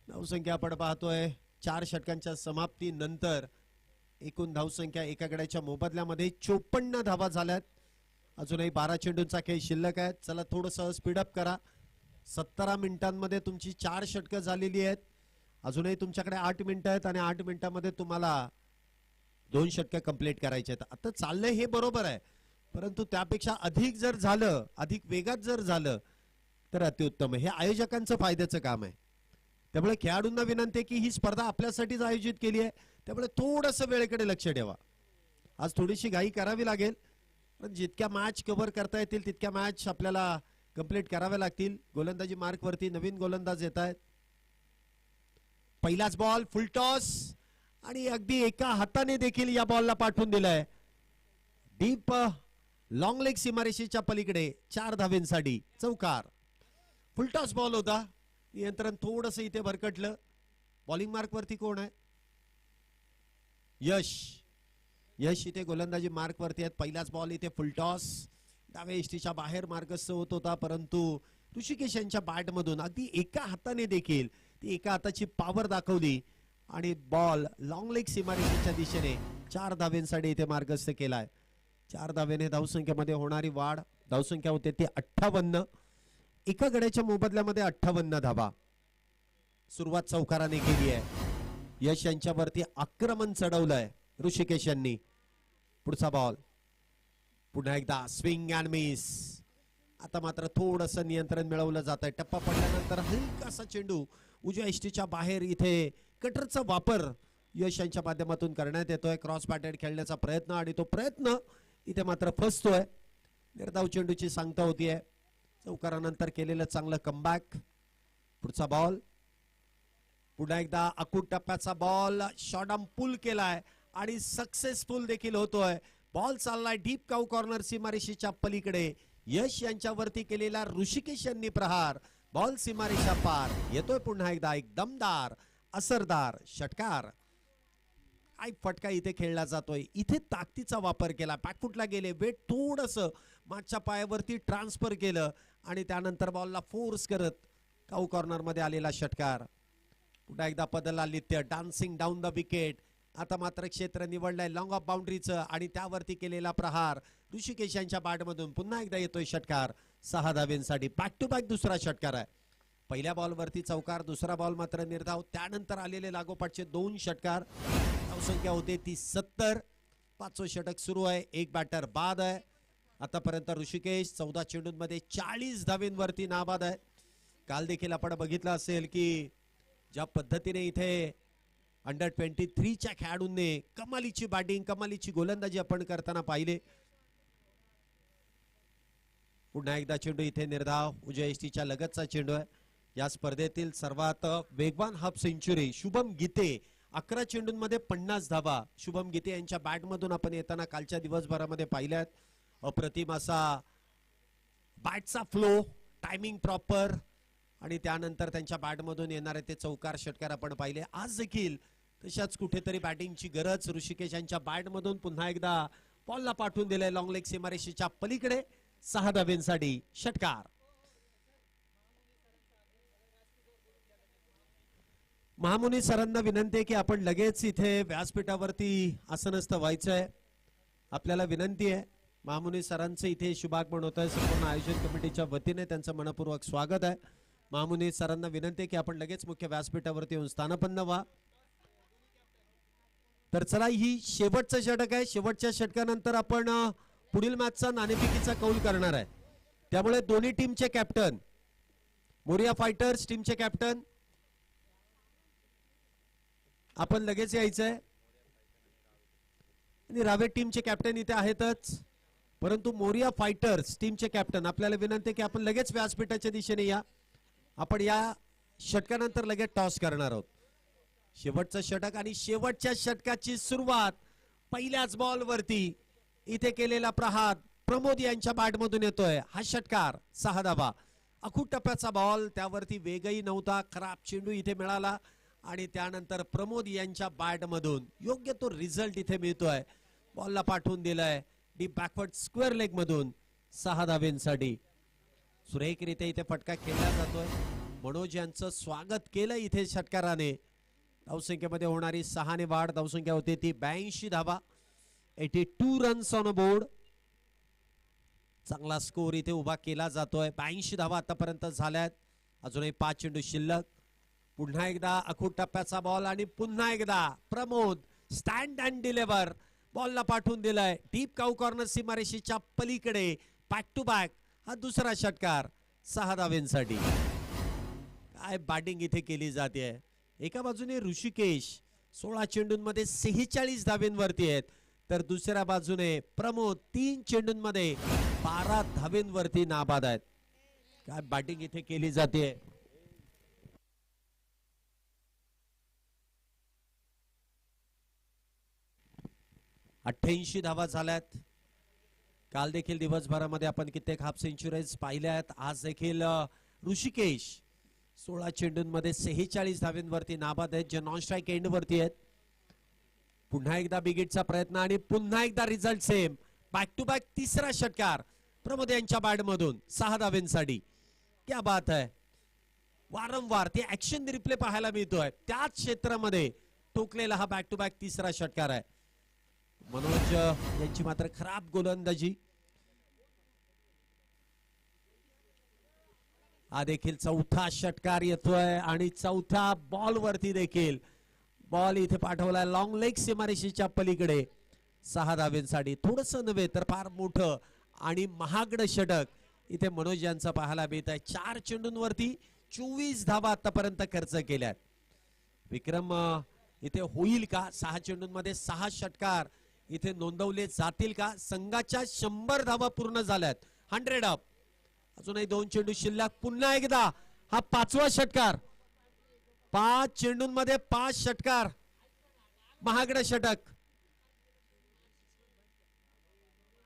धावसंख्या आपण पाहतोय 4 षटकांच्या समाप्तीनंतर एकूण धावसंख्या एका गड्याच्या मोबदल्यामध्ये 54 धावा झाल्यात. अजूनही 12 चेंडूंचा खेळ शिल्लक आहे. चला थोडंसं स्पीडअप करा. 17 मिनिटांमध्ये तुमची 4 षटकं झालेली आहेत. अजूनही तुमच्याकडे 8 मिनिटं आहेत आणि 8 मिनिटांमध्ये तुम्हाला 2 षटकं कंप्लीट करायचे आहेत. आता चाललंय हे बरोबर आहे, परंतु त्यापेक्षा अधिक जर झालं, अधिक वेगात जर झालं तर अतिउत्तम आहे. हे आयोजकांचं फायद्याचं काम आहे. त्यामुळे खेळाडूंना विनंती आहे की ही स्पर्धा आपल्यासाठीच आयोजित केली आहे, त्यामुळे थोडंसं वेळेकडे लक्ष ठेवा. आज थोडीशी घाई करावी लागेल, पण जितक्या मॅच कव्हर करता येतील तितक्या मॅच आपल्याला कंप्लीट कराव्या लागतील. गोलंदाजी मार्क वरती नवीन गोलंदाज येत आहेत. पहिलाच बॉल फुल टॉस आणि अगदी एका हाताने देखील या बॉलला पाठवून दिलंय. डीप लॉंग लेग सीमारेषेच्या पलीकडे 4 धावेंसाठी चौकार. फुलटॉस बॉल होता. नियंत्रण थोडंसं इथे भरकटलं. बॉलिंग मार्क वरती कोण आहे? यश. यश इथे गोलंदाजी मार्क वरती आहेत. पहिलाच बॉल इथे फुलटॉस. डाव्या इष्टीच्या बाहेर मार्गस्थ होत होता, परंतु ऋषिकेश यांच्या बॅट मधून अगदी एका हाताने देखील ती एका हाताची पॉवर दाखवली आणि बॉल लॉंग लेग सीमारेषेच्या दिशेने 4 धावेंसाठी इथे मार्गस्थ केलाय. 4 धावेने धावसंख्येमध्ये होणारी वाढ. धावसंख्या होते ती 58. एका गड्याच्या मोबदल्यामध्ये 58 धावा. सुरुवात चौकाराने केली आहे. यश यांच्यावरती आक्रमण चढवलंय ऋषिकेश यांनी. पुढचा बॉल. पुन्हा एकदा स्विंग अँड मिस. आता मात्र थोडंसं नियंत्रण मिळवलं जात आहे. टप्पा पडल्यानंतर हलकासा चेंडू उजव्या इष्टीच्या बाहेर. इथे कटरचा वापर यश यांच्या माध्यमातून करण्यात येतोय. क्रॉस बॅटेड खेळण्याचा प्रयत्न आणि तो प्रयत्न इथे मात्र फसतोय. निर्धाव चेंडूची सांगता होतीये. चौकारानंतर केलेलं चांगलं कमबॅक. पुढचा बॉल. पुन्हा एकदा अकूट टप्प्याचा बॉल. शॉर्टआर्म पुल केलाय आणि सक्सेसफुल देखील होतोय. बॉल चाललाय डीप काऊ कॉर्नर सीमारेषेच्या पलीकडे. यश यांच्यावरती केलेला ऋषिकेश यांनी प्रहार. बॉल सीमारेषा पार. येतोय पुन्हा एकदा एक दमदार असरदार षटकार. काय फटका इथे खेळला जातोय. इथे ताकदीचा वापर केला. बॅकफुटला गेले. वेट थोडंसं मागच्या पायावरती ट्रान्सफर केलं आणि त्यानंतर बॉलला फोर्स करत काऊ कॉर्नर मध्ये आलेला षटकार. पुन्हा एकदा बदलला नित्य. Dancing down the wicket. आता मात्र क्षेत्र निवडलंय लॉंग ऑफ बाउंड्रीचं आणि त्यावरती केलेला प्रहार ऋषिकेश यांच्या बॅटमधून पुन्हा एकदा येतोय षटकार. 6 धावेंसाठी बॅक टू बॅक दुसरा षटकार आहे. पहिल्या बॉलवरती चौकार. दुसरा बॉल मात्र निर्धाव. त्यानंतर आलेले लागोपाठचे 2 षटकार. धावसंख्या होते ती 70. 5वं षटक सुरू आहे. एक बॅटर बाद आहे. आतापर्यंत ऋषिकेश 14 चेंडूंमध्ये 40 धावेंवरती नाबाद आहे. काल देखील आपण बघितलं असेल की ज्या पद्धतीने इथे अंडर 23च्या खेळाडूंनी कमालीची बॅटिंग कमालीची गोलंदाजी आपण करताना पाहिले. पुन्हा एकदा चेंडू इथे निर्धाव. उजव्या इष्टीच्या लगतचा चेंडू आहे. या स्पर्धेतील सर्वात वेगवान हाफ सेंचुरी शुभम गीते. 11 चेंडूंमध्ये 50 धावा शुभम गीते यांच्या बॅटमधून आपण येताना कालच्या दिवसभरामध्ये पाहिल्यात. अप्रतिम असा बॅटचा फ्लो, टायमिंग प्रॉपर आणि त्यानंतर त्यांच्या बॅटमधून येणारे ते चौकार षटकार आपण पाहिले. आज देखील तशाच कुठेतरी बॅटिंगची गरज. ऋषिकेश यांच्या बॅटमधून पुन्हा एकदा बॉलला पाठवून दिलंय लॉंग लेग सीमारेषेच्या पलीकडे 6 धावेंसाठी षटकार. महामुनी सरांना विनंती आहे की आपण लगेच इथे व्यासपीठावरती आसनस्थ व्हायचंय. आपल्याला विनंती आहे. महामुनी सरांचं इथे शुभागमन होत आहे. संपूर्ण आयोजन कमिटीच्या वतीने त्यांचं मनपूर्वक स्वागत आहे. महामुनी सरांना विनंती आहे की आपण लगेच मुख्य व्यासपीठावरती येऊन स्थानपन्न व्हा. तर चला, ही शेवटचं षटक आहे. शेवटच्या षटकानंतर आपण पुढील मॅचचा नाणेफेकीचा कौल करणार आहे. त्यामुळे दोन्ही टीमचे कॅप्टन, मोरिया फायटर्स टीमचे कॅप्टन आपण लगेच यायचंय आणि रावेत टीमचे कॅप्टन इथे आहेतच, परंतु मोरिया फायटर्स टीमचे कॅप्टन आपल्याला विनंती की आपण लगेच व्यासपीठाच्या दिशेने या. आपण या षटकानंतर लगेच टॉस करणार आहोत. शेवटचं षटक आणि शेवटच्या षटकाची सुरुवात पहिल्याच बॉल वरती इथे केलेला प्रहार प्रमोद यांच्या बॅटमधून येतोय. हा षटकार 6 धावा. अखूट टप्प्याचा बॉल, त्यावरती वेगही नव्हता. खराब चेंडू इथे मिळाला आणि त्यानंतर प्रमोद यांच्या बॅटमधून योग्य तो रिझल्ट इथे मिळतोय. बॉलला पाठवून दिलाय डीप बॅकवर्ड स्क्वेअर लेग मधून 6 धावेंसाठी. सुरेखरित्या इथे फटका खेळला जातोय. मनोज यांचं स्वागत केलं इथे षटकाराने. धावसंख्येमध्ये होणारी 6 ने वाढ. धावसंख्या होती ती 82 धावा. 82 रन्स ऑन अ बोर्ड. चांगला स्कोर इथे उभा केला जातोय. 82 धावा आतापर्यंत झाल्यात. अजूनही 5 चेंडू शिल्लक. पुन्हा एकदा अखूट टप्प्याचा बॉल आणि पुन्हा एकदा प्रमोद स्टँड अँड डिलिव्हर. बॉलला पाठवून दिलाय डीप काऊ कॉर्नर सीमारेषेच्या पलीकडे. बॅक टू बॅक हा दुसरा षटकार 6 धावेंसाठी. काय बॅटिंग इथे केली जाते. एका बाजूने ऋषिकेश 16 चेंडूंमध्ये 46 धावेंवरती आहेत, तर दुसऱ्या बाजूने प्रमोद 3 चेंडूंमध्ये 12 धावेंवरती नाबाद आहेत. काय बॅटिंग इथे केली जाते. अठ्ठ्याऐंशी धावा झाल्यात. काल देखील दिवसभरामध्ये आपण कित्येक हाफ सेंचुरीज पाहिल्या आहेत. आज देखील ऋषिकेश 16 चेंडूंमध्ये 46 धावेंवरती नाबाद आहेत, जे नॉन स्ट्राईक एंड वरती आहेत. पुन्हा एकदा बिगिटचा प्रयत्न आणि पुन्हा एकदा result same. Back to back तिसरा षटकार प्रमोद यांच्या बॅटमधून 6 धावेंसाठी. क्या बात आहे. वारंवार ते ऍक्शन रिप्ले पाहायला मिळतोय. त्याच क्षेत्रामध्ये टोकलेला हा बॅक टू बॅक तिसरा षटकार आहे. मनोज यांची मात्र खराब गोलंदाजी. हा देखील चौथा षटकार येतोय आणि चौथ्या बॉल वरती देखील बॉल इथे पाठवलाय लॉंग लेग सीमारेषेच्या पलीकडे 6 धावेंसाठी. थोडस नव्हे तर फार मोठं आणि महागड षटक इथे मनोज यांचा पाहायला मिळत आहे. 4 चेंडूंवरती 24 धावा आतापर्यंत खर्च केल्यात. विक्रम इथे होईल का. 6 चेंडूंमध्ये 6 षटकार इथे नोंदवले जातील का. संघाच्या 100 धावा पूर्ण झाल्यात. 100 अप. अजूनही 2 चेंडू शिल्लक. पुन्हा एकदा हा 5वा षटकार. 5 चेंडूंमध्ये 5 षटकार. महागड षटक.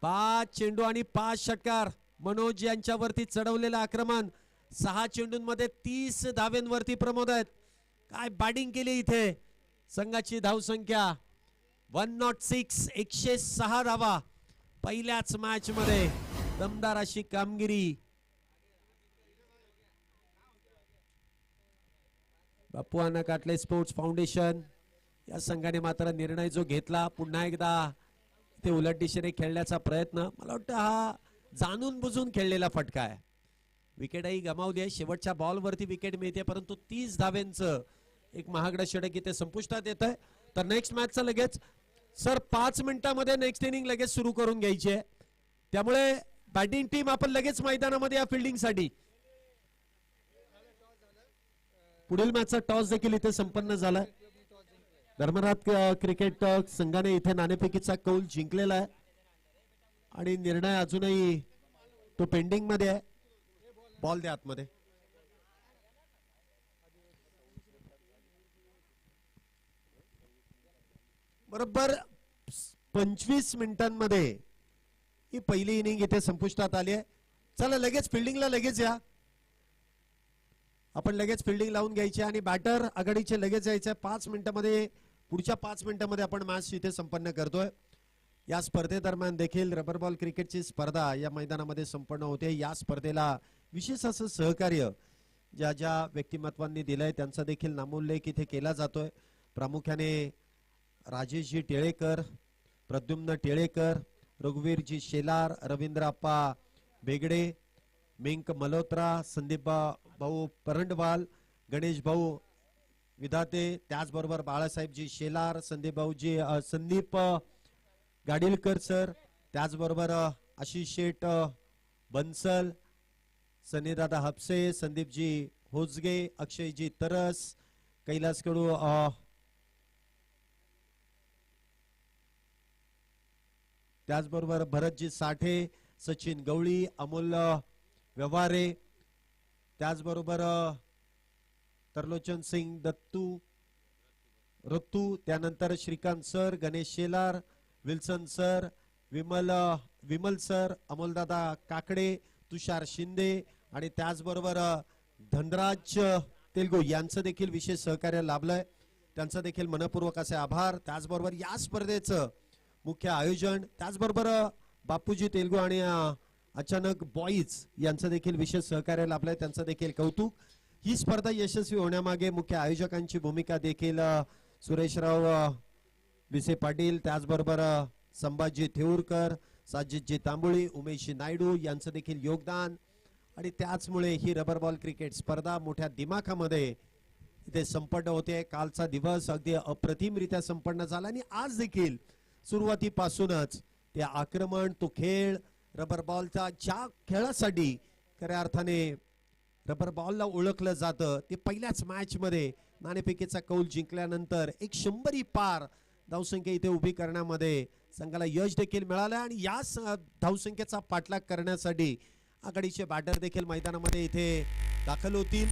5 चेंडू आणि 5 षटकार. मनोज यांच्यावरती चढवलेलं आक्रमण. 6 चेंडूंमध्ये 30 धावेंवरती प्रमोद आहेत. काय बॅटिंग केली इथे. संघाची धावसंख्या 106. 106 धावा पहिल्याच मॅच मध्ये. दमदार अशी कामगिरी. बापूआना काटले स्पोर्ट्स फाउंडेशन या संघाने मात्र निर्णय जो घेतला, पुन्हा एकदा ते उलट दिशेने खेळण्याचा प्रयत्न, मला वाटतं हा जाणून बुजून खेळलेला फटका आहे. विकेटही गमावली आहे. शेवटच्या बॉलवरती विकेट मिळते, परंतु 30 धावेंचं एक महागडं षटक इथे संपुष्टात येत आहे. तर नेक्स्ट मॅचचा लगेच सर 5 मिनिटांमध्ये नेक्स्ट इनिंग लगेच सुरू करून घ्यायची आहे. त्यामुळे बॅटिंग टीम आपण लगेच मैदानामध्ये या फिल्डिंग साठी. पुढील मॅचचा टॉस देखील इथे संपन्न झाला. धर्मराज क्रिकेट संघाने इथे नाणेफेकीचा कौल जिंकलेला आहे आणि निर्णय अजूनही तो पेंडिंग मध्ये आहे. बॉल द्या आतमध्ये. बरोबर 25 मिनिटांमध्ये ही पहिली इनिंग इथे संपुष्टात आली आहे. चला लगेच फिल्डिंगला लगेच या. आपण लगेच फिल्डिंग लावून घ्यायची आणि बॅटर आघाडीचे लगेच यायचे. 5 मिनिटांमध्ये पुढच्या 5 मिनिटांमध्ये आपण मॅच इथे संपन्न करतोय. या स्पर्धेदरम्यान देखील रबर बॉल क्रिकेटची स्पर्धा या मैदानामध्ये संपन्न होते. या स्पर्धेला विशेष असं सहकार्य ज्या ज्या व्यक्तिमत्वांनी दिलंय त्यांचा देखील नामोल्लेख इथे केला जातोय. प्रामुख्याने राजेशजी टेळेकर, प्रद्युम्न टेळेकर, रघुवीरजी शेलार, रवींद्रप्पा बेगडे, मिंक मल्होत्रा, संदीप भाऊ परंडवाल, गणेश भाऊ विधाते, त्याचबरोबर बाळासाहेबजी शेलार, संदीप गाडीलकर सर, त्याचबरोबर आशिष शेठ बन्सल, सनीदादा हपसे, संदीपजी होजगे, अक्षयजी तरस, कैलास कडू, त्याचबरोबर भरतजी साठे, सचिन गवळी, अमोल व्यवहारे, त्याचबरोबर तरलोचन सिंग दत्तू रत्तू, त्यानंतर Shrikant sir, Ganesh Shelar, Wilson sir, Vimal sir, अमोलदादा काकडे, तुषार शिंदे आणि त्याचबरोबर धनराज तेलगू यांचं देखील विशेष सहकार्य लाभलंय. त्यांचं देखील मनपूर्वक असे आभार. त्याचबरोबर या स्पर्धेचं मुख्य आयोजन, त्याचबरोबर बापूजी तेलगू आणि अचानक बॉईज यांचं देखील विशेष सहकार्य लाभलंय. त्यांचं देखील कौतुक. ही स्पर्धा यशस्वी होण्यामागे मुख्य आयोजकांची भूमिका देखील सुरेशराव विसे पाटील, त्याचबरोबर संभाजी थेऊरकर, साजिदजी तांबोळी, उमेशजी नायडू यांचं देखील योगदान आणि त्याचमुळे ही रबर बॉल क्रिकेट स्पर्धा मोठ्या दिमाखामध्ये इथे संपन्न होते. कालचा दिवस अगदी अप्रतिमरित्या संपन्न झाला आणि आज देखील सुरुवातीपासूनच ते आक्रमण, तो खेळ, रबर बॉलचा ज्या खेळासाठी खऱ्या अर्थाने रबर बॉलला ओळखलं जातं ते पहिल्याच मॅच मध्ये नाणेफेकीचा कौल जिंकल्यानंतर 100 पार धावसंख्या इथे उभी करण्यामध्ये संघाला यश देखील मिळालं आणि या धावसंख्येचा पाठलाग करण्यासाठी आघाडीचे बॅटर देखील मैदानामध्ये इथे दाखल होतील.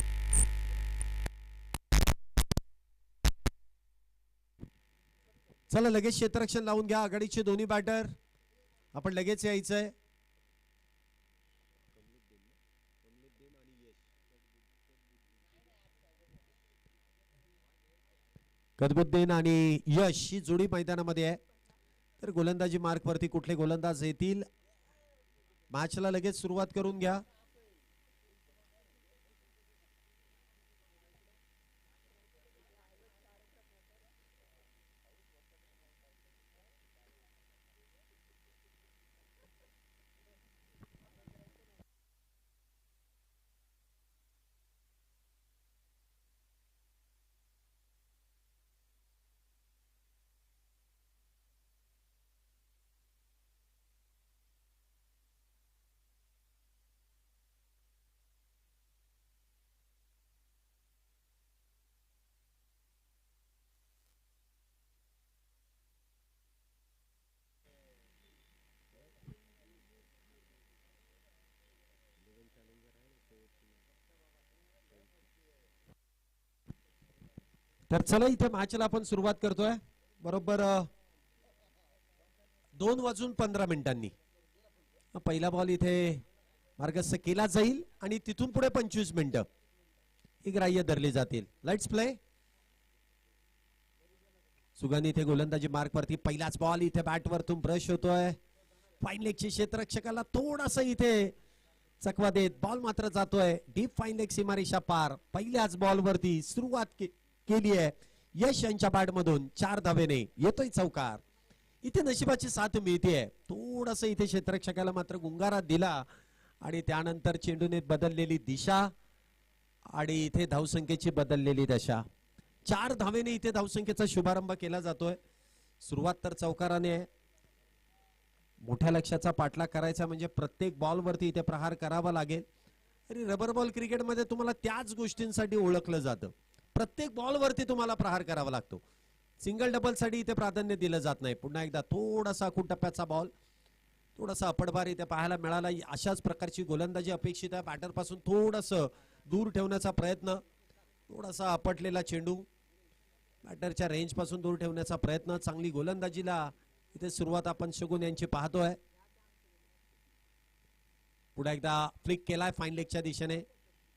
चला लगेच क्षेत्ररक्षण लावून घ्या आघाडीचे दोन्ही बॅटर. आपण लगेच यायचंय. कदबुद्दीन आणि यश ही जोडी मैदानामध्ये आहे. तर गोलंदाजी मार्क वरती कुठले गोलंदाज येतील मॅचला लगेच सुरुवात करून घ्या. तर चला इथे मॅचला आपण सुरुवात करतोय. बरोबर 2:15 पहिला बॉल इथे मार्गस्थ केला जाईल आणि तिथून पुढे 25 मिनिटं ही ग्राह्य धरली जातील. Let's play. सुगंध इथे गोलंदाजी मार्क वरती. पहिलाच बॉल इथे बॅट वरतून ब्रश होतोय. फाईन लेगच्या क्षेत्ररक्षकाला थोडासा इथे चकवा देत बॉल मात्र जातोय डीप फाईन लेग सीमारेषा पार. पहिल्याच बॉल वरती सुरुवात केली आहे यश यांच्या बॅट मधून. 4 धावेने येतोय चौकार. इथे नशिबाची साथ मिळते. थोडस इथे क्षेत्ररक्षकाला मात्र गुंगारा दिला आणि त्यानंतर चेंडूने बदललेली दिशा आणि इथे धावसंख्येची बदललेली दशा. 4 धावेने इथे धावसंख्येचा शुभारंभ केला जातोय. सुरुवात तर चौकाराने आहे. मोठ्या लक्ष्याचा पाठलाग करायचा म्हणजे प्रत्येक बॉल वरती इथे प्रहार करावा लागेल. आणि रबर बॉल क्रिकेटमध्ये तुम्हाला त्याच गोष्टींसाठी ओळखलं जातं. प्रत्येक बॉल वरती तुम्हाला प्रहार करावा लागतो. सिंगल डबल साठी इथे प्राधान्य दिलं जात नाही. पुन्हा एकदा थोडासा आखूड टप्प्याचा बॉल, थोडासा अपडभार इथे पाहायला मिळाला. अशाच प्रकारची गोलंदाजी अपेक्षित आहे. बॅटर पासून थोडस दूर ठेवण्याचा प्रयत्न, थोडासा आपटलेला चेंडू बॅटरच्या रेंज पासून दूर ठेवण्याचा प्रयत्न. चांगली गोलंदाजीला इथे सुरुवात आपण शगुन यांची पाहतोय. पुढे एकदा फ्लिक केलाय फाईन लेगच्या दिशेने.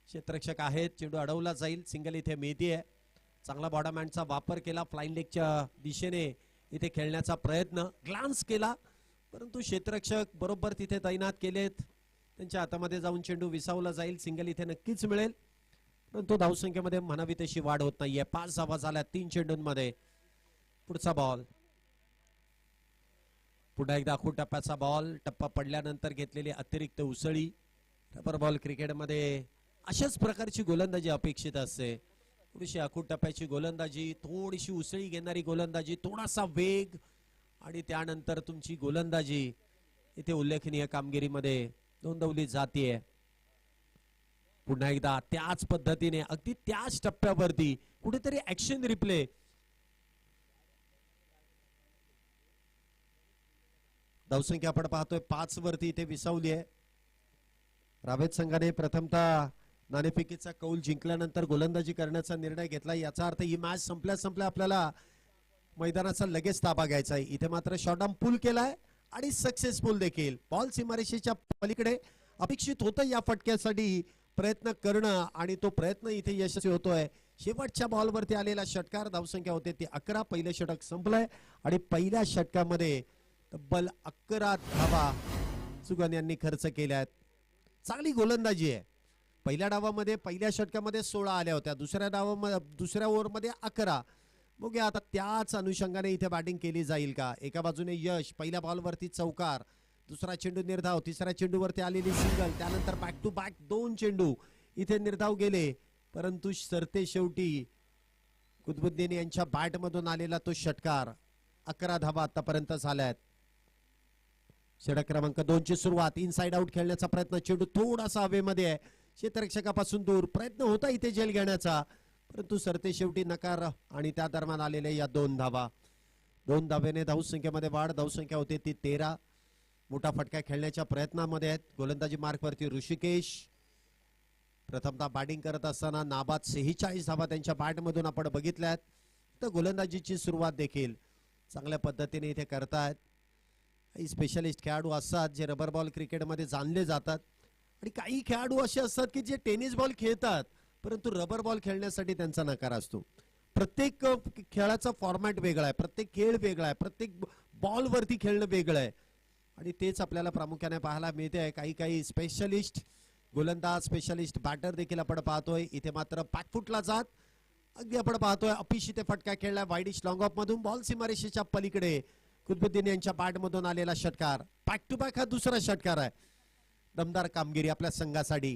क्षेत्ररक्षक आहेत, चेंडू अडवला जाईल. सिंगल इथे मिळतीये. चांगला बॉडमॅनचा वापर केला फ्लाइंग लेगच्या दिशेने इथे खेळण्याचा प्रयत्न. ग्लान्स केला परंतु क्षेत्ररक्षक बरोबर तिथे तैनात केलेत. त्यांच्या हातामध्ये जाऊन चेंडू विसावला जाईल. सिंगल इथे नक्कीच मिळेल परंतु धावसंख्येमध्ये म्हणावी तशी वाढ होत नाहीये. 5 धावा झाल्या 3 चेंडूंमध्ये. पुढचा बॉल. पुन्हा एकदा आखूड टप्प्याचा बॉल. टप्पा पडल्यानंतर घेतलेली अतिरिक्त उसळी. रबर बॉल क्रिकेटमध्ये अशाच प्रकारची गोलंदाजी अपेक्षित असते. थोडीशी आखूड टप्प्याची गोलंदाजी, थोडीशी उसळी घेणारी गोलंदाजी, थोडासा वेग आणि त्यानंतर तुमची गोलंदाजी इथे उल्लेखनीय कामगिरीमध्ये नोंदवली जाते. पुन्हा एकदा त्याच पद्धतीने अगदी त्याच टप्प्यावरती कुठेतरी ऍक्शन रिप्ले. धावसंख्या आपण पाहतोय 5 वरती इथे विसावली आहे. रावेत संघाने प्रथमतः नाणेफेकीचा कौल जिंकल्यानंतर गोलंदाजी करण्याचा निर्णय घेतला. याचा अर्थ ही मॅच संपल्या आपल्याला मैदानाचा लगेच ताबा घ्यायचा आहे. इथे मात्र शॉर्टआर्म पुल केलाय आणि सक्सेसफुल देखील. बॉल सीमारेषेच्या पलीकडे अपेक्षित होतं या फटक्यासाठी प्रयत्न करणं आणि तो प्रयत्न इथे यशस्वी होतोय. शेवटच्या बॉलवरती आलेला षटकार. धावसंख्या होते ती 11. पहिलं षटक संपलंय आणि पहिल्या षटकामध्ये तब्बल 11 धावा सुगन यांनी खर्च केल्यात. चांगली गोलंदाजी आहे. पहिल्या डावामध्ये पहिल्या षटकामध्ये 16 आल्या होत्या. दुसऱ्या ओव्हरमध्ये 11. बघूया आता त्याच अनुषंगाने इथे बॅटिंग केली जाईल का. एका बाजूने यश, पहिल्या बॉलवरती चौकार, दुसरा चेंडू निर्धाव, तिसऱ्या चेंडूवरती आलेली सिंगल, त्यानंतर बॅक टू बॅक 2 चेंडू इथे निर्धाव गेले परंतु सरते शेवटी कुतुबुद्दीन यांच्या बॅटमधून आलेला तो षटकार. 11 धावा आतापर्यंत झाल्यात. षटक क्रमांक 2 ची सुरुवात. इनसाइड आउट खेळण्याचा प्रयत्न. चेंडू थोडासा हवेमध्ये आहे. क्षेत्ररक्षकापासून दूर. प्रयत्न होता इथे झेल घेण्याचा परंतु सरते शेवटी नकार आणि त्या दरम्यान आलेले या 2 धावा. 2 धावेने धावसंख्येमध्ये वाढ. धावसंख्या होते ती 13. मोठा फटका खेळण्याच्या प्रयत्नामध्ये आहेत. गोलंदाजी मार्कवरती ऋषिकेश. प्रथमतः बॅटिंग करत असताना नाबाद 46 धावा त्यांच्या बॅटमधून आपण बघितल्यात. तर गोलंदाजीची सुरुवात देखील चांगल्या पद्धतीने इथे करतायत. काही स्पेशलिस्ट खेळाडू असतात जे रबर बॉल क्रिकेटमध्ये जाणले जातात आणि काही खेळाडू असे असतात की जे टेनिस बॉल खेळतात परंतु रबर बॉल खेळण्यासाठी त्यांचा नकार असतो. प्रत्येक खेळाचा फॉर्मॅट वेगळा आहे. प्रत्येक खेळ वेगळा आहे. प्रत्येक बॉलवरती खेळणं वेगळं आहे आणि तेच आपल्याला प्रामुख्याने पाहायला मिळते आहे. काही स्पेशलिस्ट गोलंदाज, स्पेशलिस्ट बॅटर देखील आपण पाहतोय. इथे मात्र बॅकफुटला जात अगदी आपण पाहतोय अपीश इथे फटका खेळला वाईडिश लॉंग ऑफ मधून. बॉल सीमारेषेच्या पलीकडे कुतुबुद्दीन यांच्या बॅटमधून आलेला षटकार. बॅक टू बॅक हा दुसरा षटकार आहे. दमदार कामगिरी आपल्या संघासाठी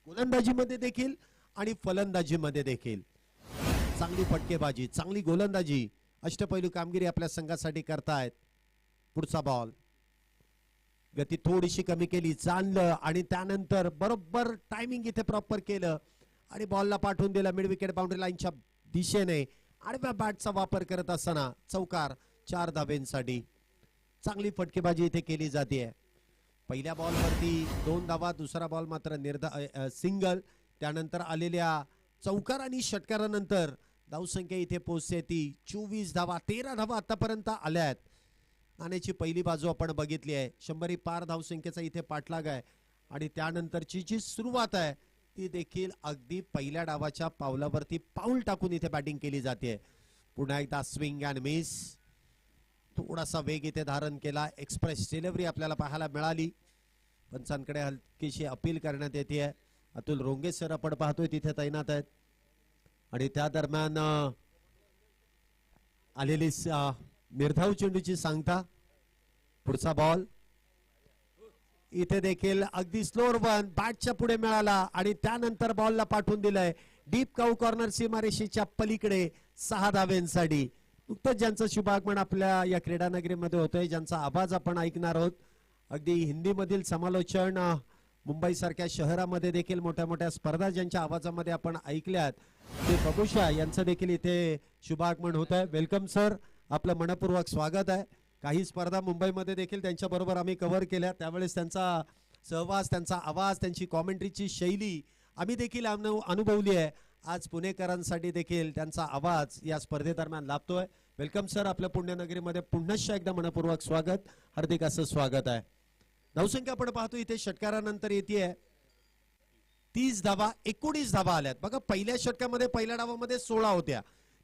गोलंदाजीमध्ये देखील आणि फलंदाजीमध्ये देखील. चांगली फटकेबाजी, चांगली गोलंदाजी, अष्टपैलू कामगिरी आपल्या संघासाठी करतायत. पुढचा बॉल. गती थोडीशी कमी केली, जाणलं आणि त्यानंतर बरोबर टायमिंग इथे प्रॉपर केलं आणि बॉलला पाठवून दिलं मिड विकेट बाउंड्री लाईनच्या दिशेने. आडव्या बॅटचा वापर करत असताना चौकार 4 धावेंसाठी. चांगली फटकेबाजी इथे केली जाते. पहिल्या बॉलवरती 2 धावा, दुसरा बॉल मात्र सिंगल. त्यानंतर आलेल्या चौकार आणि षटकारानंतर धावसंख्या इथे पोहोचते ती 24 धावा. 13 धावा आतापर्यंत आल्यात. नाण्याची पहिली बाजू आपण बघितली आहे. 100 पार धावसंख्येचा इथे पाठलाग आहे आणि त्यानंतरची जी सुरुवात आहे ती देखील अगदी पहिल्या डावाच्या पावलावरती पाऊल टाकून इथे बॅटिंग केली जाते. पुन्हा एकदा स्विंग अँड मिस. थोडासा वेग इथे धारण केला. एक्सप्रेस डिलिव्हरी आपल्याला पाहायला मिळाली. पंचांकडे हलकीशी अपील करण्यात येते. अतुल रोंगे सर आपण पाहतोय तिथे तैनात आहेत आणि त्या दरम्यान आलेली निर्धाव चेंडूची सांगता. पुढचा बॉल. इथे देखील अगदी स्लोअर वन बॅटच्या पुढे मिळाला आणि त्यानंतर बॉलला पाठवून दिलंय डीप काऊ कॉर्नर सीमारेषेच्या पलीकडे 6 धावेंसाठी. नुकतंच ज्यांचं शुभागमन आपल्या या क्रीडा नगरीमध्ये होतोय, ज्यांचा आवाज आपण ऐकणार आहोत, अगदी हिंदीमधील समालोचन मुंबई सारख्या शहरामध्ये देखील मोठ्या मोठ्या स्पर्धा ज्यांच्या आवाजामध्ये आपण ऐकल्यात ते बबुशा यांचं देखील इथे शुभागमन होत आहे. वेलकम सर, आपलं मनपूर्वक स्वागत आहे. काही स्पर्धा मुंबईमध्ये देखील त्यांच्या बरोबर आम्ही कव्हर केल्या, त्यावेळेस त्यांचा सहवास, त्यांचा आवाज, त्यांची कॉमेंट्रीची शैली आम्ही देखील अनुभवली आहे. आज पुणेकरांसाठी देखील त्यांचा आवाज या स्पर्धेदरम्यान लाभतोय. वेलकम सर, आपल्या पुण्यनगरीमध्ये पुन्हा एकदा मनपूर्वक स्वागत, हार्दिक असं स्वागत आहे. धावसंख्या आपण पाहतो इथे षटकारानंतर येते 30 धावा, 19 धावा आल्यात. बघा पहिल्या षटकामध्ये पहिल्या डावामध्ये 16 होत्या,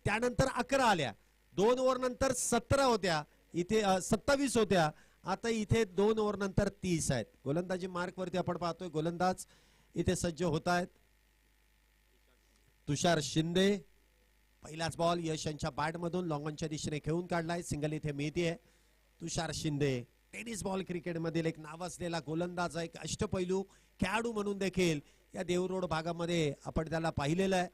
त्यानंतर 11 आल्या, 2 ओव्हर नंतर 17 होत्या, इथे 27 होत्या, आता इथे 2 ओव्हर नंतर 30 आहेत. गोलंदाजी मार्क वरती आपण पाहतोय गोलंदाज इथे सज्ज होत आहेत. तुषार शिंदे, पहिलाच बॉल यश यांच्या बॅट मधून लॉंग ऑनच्या दिशेने खेळून काढलाय, सिंगल इथे मिळतीये. तुषार शिंदे टेनिस बॉल क्रिकेट मधील एक नावाजलेला गोलंदाज, एक अष्टपैलू खेळाडू म्हणून देखील या देवरोड भागामध्ये आपण त्याला पाहिलेलं आहे.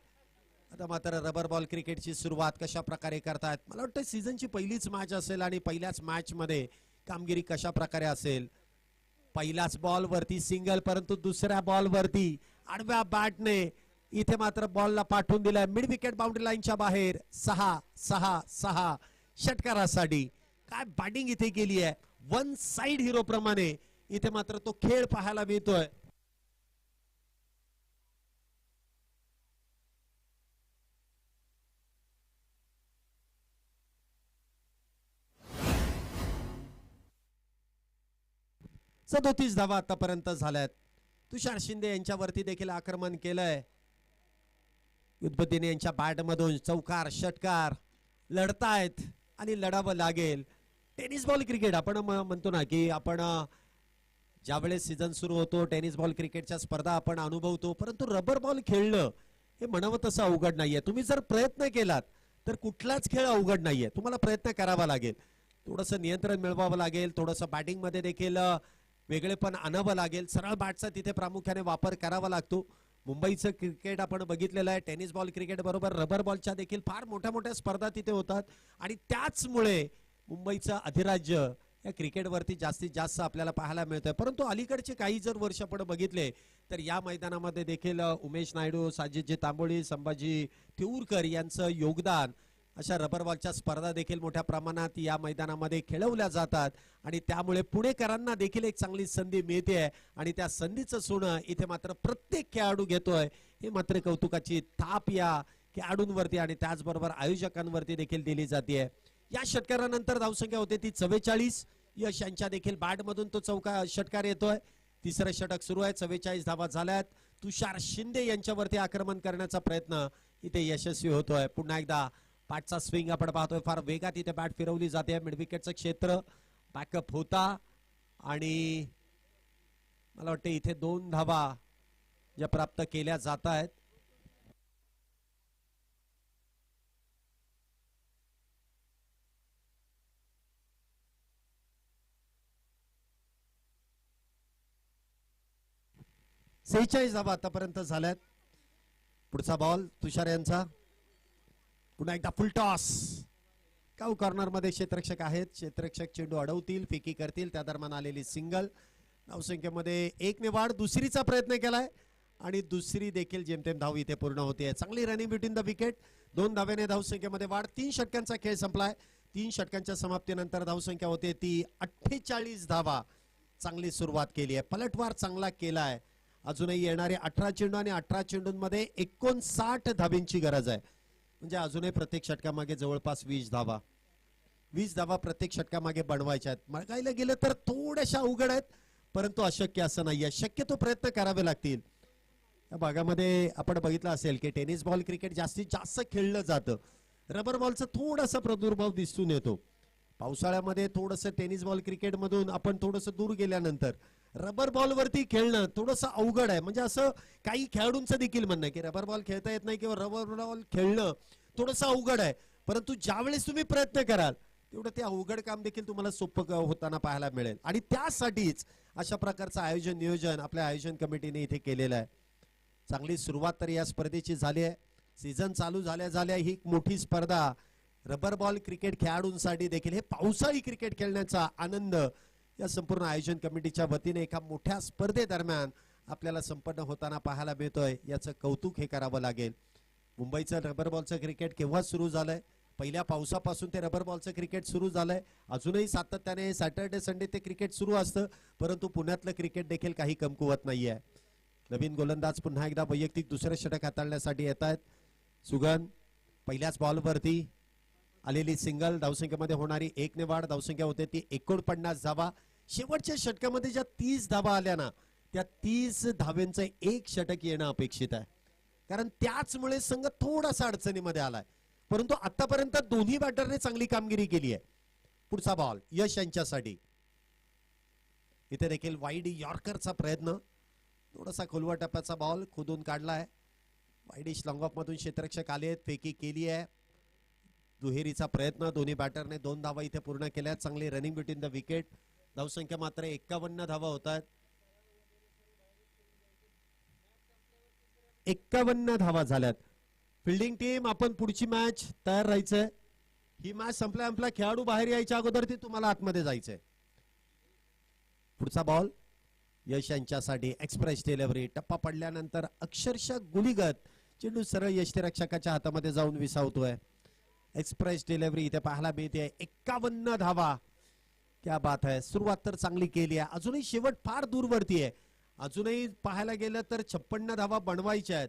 आता मात्र रबर बॉल क्रिकेटची सुरुवात कशा प्रकारे करतात, मला वाटतं सीझनची पहिलीच मॅच असेल आणि पहिल्याच मॅच मध्ये कामगिरी कशा प्रकारे असेल. पहिल्याच बॉल वरती सिंगल, परंतु दुसऱ्या बॉल वरती आडव्या बॅटने इथे मात्र बॉलला पाठवून दिलाय मिड विकेट बाउंड्री लाईनच्या बाहेर. 6-6-6 षटकारासाठी काय बॅटिंग इथे केली आहे. वन साइड हिरो प्रमाणे इथे मात्र तो खेळ पाहायला मिळतोय. सदोतीस धावा आतापर्यंत झाल्यात. तुषार शिंदे यांच्यावरती देखील आक्रमण केलंय. युद्धपतीने यांच्या बॅट मधून चौकार षटकार लढतायत आणि लढावं लागेल. टेनिस बॉल क्रिकेट आपण म्हणतो ना की आपण ज्यावेळेस सीझन सुरू होतो टेनिस बॉल क्रिकेटच्या स्पर्धा आपण अनुभवतो, परंतु रबर बॉल खेळणं हे म्हणावं तसं अवघड नाहीये. तुम्ही जर प्रयत्न केलात तर कुठलाच खेळ अवघड नाहीये. तुम्हाला प्रयत्न करावा लागेल, थोडंसं नियंत्रण मिळवावं लागेल, थोडंसं बॅटिंग मध्ये देखील वेगळेपण आणावं लागेल, सरळ बॅटचा तिथे प्रामुख्याने वापर करावा लागतो. मुंबईचं क्रिकेट आपण बघितलेलं आहे. टेनिस बॉल क्रिकेट बरोबर रबर बॉलच्या देखील फार मोठ्या मोठ्या स्पर्धा तिथे होतात आणि त्याचमुळे मुंबईचं अधिराज्य या क्रिकेटवरती जास्तीत जास्त आपल्याला पाहायला मिळतंय. परंतु अलीकडचे काही जर वर्ष आपण बघितले तर या मैदानामध्ये देखील उमेश नायडू, साजिदजी तांबोळी, संभाजी तिऊरकर यांचं योगदान, अशा रबर बॉलच्या स्पर्धा देखील मोठ्या प्रमाणात या मैदानामध्ये खेळवल्या जातात आणि त्यामुळे पुणेकरांना देखील एक चांगली संधी मिळते आणि त्या संधीचं सोनं इथे मात्र प्रत्येक खेळाडू घेतोय. हे मात्र कौतुकाची थाप या खेळाडूंवरती आणि त्याचबरोबर आयोजकांवरती देखील दिली जाते. या षटकारानंतर धावसंख्या होते ती 44. यश यांच्या देखील बॅट मधून तो षटकार येतोय. तिसरं षटक सुरू आहे. 44 धावा झाल्यात. तुषार शिंदे यांच्यावरती आक्रमण करण्याचा प्रयत्न इथे यशस्वी होतोय. पुन्हा एकदा बॅटचा स्विंग आपण पाहतोय, फार वेगात इथे बॅट फिरवली जाते. मिड विकेटचं क्षेत्र बॅकअप होता आणि मला वाटतं इथे 2 धावा ज्या प्राप्त केल्या जात आहेत. सेहेचाळीस धावा आतापर्यंत झाल्यात. पुढचा बॉल तुषार यांचा. पुन्हा एकदा फुल टॉस. काऊ कॉर्नर मध्ये क्षेत्ररक्षक आहेत. क्षेत्ररक्षक चेंडू अडवतील, फेकी करतील, त्या दरम्यान आलेली सिंगल. धावसंख्येमध्ये 1 ने वाढ. दुसरीचा प्रयत्न केलाय आणि दुसरी देखील जेमतेम धाव इथे पूर्ण होते. चांगली रनिंग बिटवीन द विकेट. 2 धाव्याने धावसंख्येमध्ये वाढ. 3 षटकांचा खेळ संपलाय. 3 षटकांच्या समाप्तीनंतर धावसंख्या होते ती 48 धावा. चांगली सुरुवात केली आहे, पलटवार चांगला केलाय. अजूनही येणारे 18 चेंडू आणि 18 चेंडूंमध्ये 59 धाबींची गरज आहे. म्हणजे अजूनही प्रत्येक षटकामागे जवळपास 20 धावा. 20 धावा प्रत्येक षटकामागे बनवायच्या आहेत. बघायला गेलं तर थोड्याशा अवघड आहेत, परंतु अशक्य असं नाहीये. शक्यतो प्रयत्न करावे लागतील. या भागामध्ये आपण बघितलं असेल की टेनिस बॉल क्रिकेट जास्तीत जास्त खेळलं जातं. रबर बॉलचा थोडासा प्रादुर्भाव दिसून येतो. पावसाळ्यामध्ये थोडंसं टेनिस बॉल क्रिकेट मधून आपण थोडंसं दूर गेल्यानंतर रबर बॉल वरती खेळणं थोडंसं अवघड आहे. म्हणजे असं काही खेळाडूंचं देखील म्हणणं आहे की रबर बॉल खेळता येत नाही किंवा रबर बॉल खेळणं थोडंसं अवघड आहे. परंतु ज्यावेळेस तुम्ही प्रयत्न कराल तेवढं ते अवघड काम देखील तुम्हाला सोपं होताना पाहायला मिळेल आणि त्यासाठीच अशा प्रकारचं आयोजन नियोजन आपल्या आयोजन कमिटीने इथे केलेलं आहे. चांगली सुरुवात तर या स्पर्धेची झाली आहे. सीझन चालू झाल्या झाल्या ही मोठी स्पर्धा रबर बॉल क्रिकेट खेळाडूंसाठी देखील हे पावसाळी क्रिकेट खेळण्याचा आनंद या संपूर्ण आयोजन कमिटीच्या वतीने एका मोठ्या स्पर्धेदरम्यान आपल्याला संपन्न होताना पाहायला मिळतोय. याचं कौतुक हे करावं लागेल. मुंबईचं रबर बॉलचं क्रिकेट केव्हा सुरू झालंय? पहिल्या पावसापासून ते रबर बॉलचं क्रिकेट सुरू झालंय. अजूनही सातत्याने सॅटर्डे संडे ते क्रिकेट सुरू असतं, परंतु पुण्यातलं क्रिकेट देखील काही कमकुवत नाहीये. नवीन गोलंदाज पुन्हा एकदा वैयक्तिक दुसरं षटक हाताळण्यासाठी येत आहेत. सुगन पहिल्याच बॉलवरती आलेली सिंगल. धावसंख्येमध्ये होणारी 1 ने वाढ. धावसंख्या होते ती 49 धावा. शेवटच्या षटकामध्ये ज्या 30 धावा आल्या ना, त्या 30 धाव्यांचं एक षटक येणं अपेक्षित आहे, कारण त्याचमुळे संघ थोडासा अडचणीमध्ये आलाय. परंतु आतापर्यंत दोन्ही बॅटरने चांगली कामगिरी केली आहे. पुढचा बॉल यश यांच्यासाठी. इथे देखील वाईड यॉर्करचा प्रयत्न, थोडासा खोलवा टप्प्याचा बॉल खोदून काढलाय. वाईडिश लॉंग ऑफ मधून क्षेत्ररक्षक आले आहेत, फेकी केली आहे. दुहेरीचा प्रयत्न, दोन्ही बॅटरने 2 धावा इथे पूर्ण केल्या. चांगली रनिंग बिटवीन द विकेट. धावसंख्या मात्र 51 धावा होत आहेत. 51 धावा झाल्यात. फिल्डिंग टीम, आपण पुढची मॅच तयार राहायचंय. ही मॅच संपल्या खेळाडू बाहेर यायच्या अगोदर ती तुम्हाला आतमध्ये जायचंय. पुढचा बॉल यश यांच्यासाठी. एक्सप्रेस डिलिव्हरी, टप्पा पडल्यानंतर अक्षरशः गुलीगत चेंडू सरळ यष्टीरक्षकाच्या हातामध्ये जाऊन विसावतोय. एक्सप्रेस डिलिव्हरी इथे पाहायला मिळते. 51 धावा, क्या बात आहे. सुरुवात तर चांगली केली आहे, अजूनही शेवट फार दूरवरती आहे. अजूनही पाहायला गेलं तर 56 धावा बनवायच्या आहेत.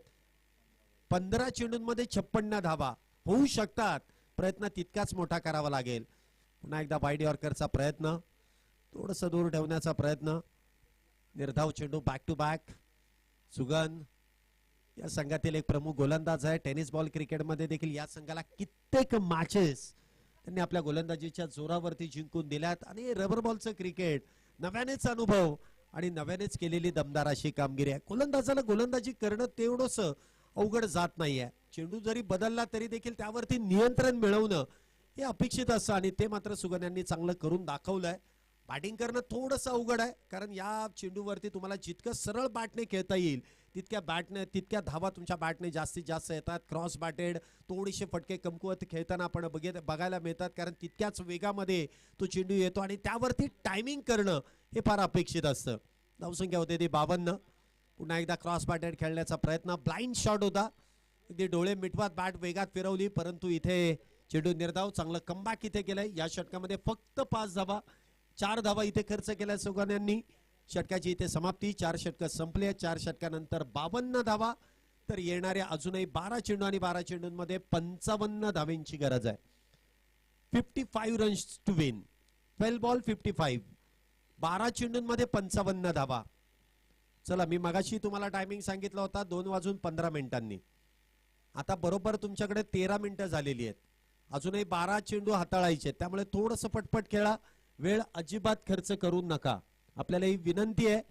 15 चेंडूंमध्ये 56 धावा होऊ शकतात. प्रयत्न तितकाच मोठा करावा लागेल. पुन्हा एकदा वाईड यॉर्करचा प्रयत्न, थोडस दूर ठेवण्याचा प्रयत्न. निर्धाव चेंडू, बॅक टू बॅक. सुगन या संघातील एक प्रमुख गोलंदाज आहे. टेनिस बॉल क्रिकेटमध्ये देखील या संघाला कित्येक मॅचेस त्यांनी आपल्या गोलंदाजीच्या जोरावरती जिंकून दिल्यात. आणि रबर बॉलचं क्रिकेट, नव्यानेच अनुभव आणि नव्यानेच केलेली दमदार अशी कामगिरी आहे. गोलंदाजाला गोलंदाजी करणं तेवढंच अवघड जात नाहीये. चेंडू जरी बदलला तरी देखील त्यावरती नियंत्रण मिळवणं हे अपेक्षित असतं, आणि ते मात्र सुगन यांनी चांगलं करून दाखवलंय. बॅटिंग करणं थोडंसं अवघड आहे, कारण या चेंडूवरती तुम्हाला जितकं सरळ बॅटने खेळता येईल तितक्या धावा तुमच्या बॅटने जास्तीत जास्त येतात. क्रॉस बॅटेड थोडेसे फटके कमकुवत खेळताना आपण बघायला मिळतात, कारण तितक्याच वेगामध्ये तो चेंडू येतो आणि त्यावरती टायमिंग करणं हे फार अपेक्षित असतं. धावसंख्या होते ती 52. पुन्हा एकदा क्रॉस बॅटेड खेळण्याचा प्रयत्न, ब्लाइंड शॉट होता. अगदी डोळे मिटवत बॅट वेगात फिरवली, परंतु इथे चेंडू निर्धाव. चांगलं कमबॅक इथे केलंय. या षटकामध्ये फक्त 5 धावा, 4 धावा इथे खर्च केल्या सुगन यांनी. षटकाची इथे समाप्ती. 4 षटक संपले. 4 षटकानंतर 52 धावा. तर येणाऱ्या अजूनही 12 चेंडू आणि 12 चेंडूंमध्ये 55 धावांची गरज आहे. 55 रन्स टू विन. 12 बॉल 55, 12 चेंडूंमध्ये 55 धावा. चला, मी मगाशी तुम्हाला टायमिंग सांगितला होता 2:15. आता बरोबर तुमच्याकडे 13 मिनिटं झालेली आहेत. अजूनही 12 चेंडू हाताळायचे, त्यामुळे थोडंसं पटपट खेळा. वेळ अजिबात खर्च करू नका. आपल्याला ही विनंती आहे,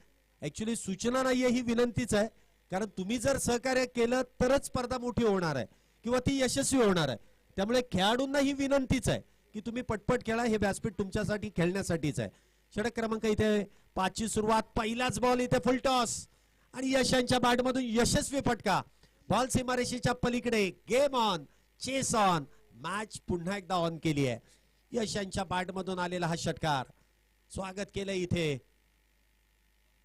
ऍक्च्युली सूचना नाहीये, ही विनंतीच आहे. कारण तुम्ही जर सहकार्य केलं तरच स्पर्धा मोठी होणार आहे किंवा ती यशस्वी होणार आहे. त्यामुळे खेळाडूंना ही विनंतीच आहे की तुम्ही पटपट खेळा. हे व्यासपीठ तुमच्यासाठी खेळण्यासाठीच आहे. षटक क्रमांक इथे 5 ची सुरुवात. पहिलाच बॉल इथे फुल टॉस आणि यशांच्या बॅटमधून यशस्वी फटका. बॉल सीमारेषेच्या पलीकडे. Game on, chase on. Match पुन्हा एकदा ऑन केली आहे. यशांच्या बॅटमधून आलेला हा षटकार. स्वागत केलं इथे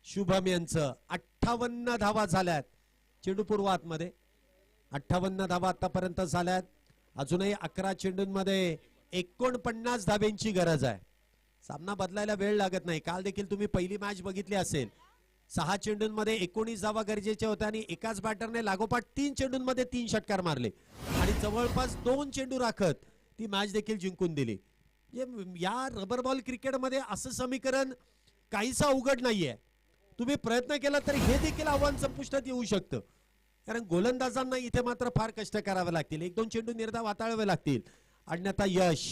शुभम यांचं. 58 धावा झाल्यात चेंडू पूर्वातमध्ये. 58 धावा आतापर्यंत झाल्यात. अजूनही 11 चेंडूंमध्ये 49 धाब्यांची गरज आहे. सामना बदलायला वेळ लागत नाही. काल देखील तुम्ही पहिली मॅच बघितली असेल. 6 चेंडूंमध्ये 19 धावा गरजेच्या होत्या आणि एकाच बॅटरने लागोपाठ 3 चेंडूंमध्ये 3 षटकार मारले आणि जवळपास 2 चेंडू राखत ती मॅच देखील जिंकून दिली. या रबर बॉल क्रिकेटमध्ये असं समीकरण काहीसा अवघड नाहीये. तुम्ही प्रयत्न केला तर हे देखील आव्हान संपुष्टात येऊ शकतं, कारण गोलंदाजांना इथे मात्र फार कष्ट करावे लागतील. 1-2 चेंडू निर्धाव हाताळावे लागतील. अन्यथा यश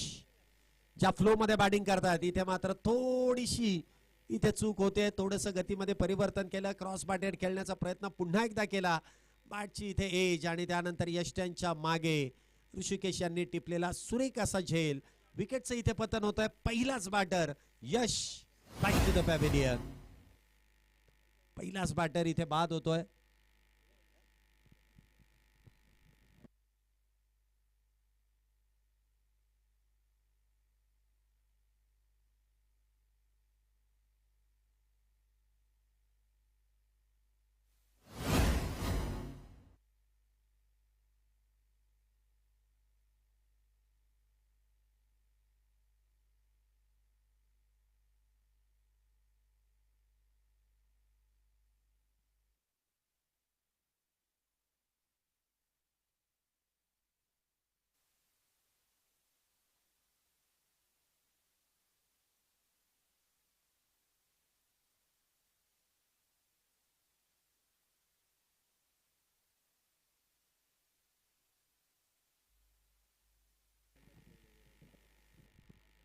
ज्या फ्लो मध्ये बॅटिंग करतात इथे मात्र थोडीशी इथे चूक होते. थोडंसं गतीमध्ये परिवर्तन केलं. क्रॉस बॅटेड खेळण्याचा प्रयत्न पुन्हा एकदा केला. बॅटची इथे एज आणि त्यानंतर यष्ट्यांच्या मागे ऋषिकेश यांनी टिपलेला सुरेख असा झेल. विकेटचं इथे पतन होत आहे. पहिलाच batter Yash back to the pavilion. पहिलाच बॅटर इथे बाद होतोय.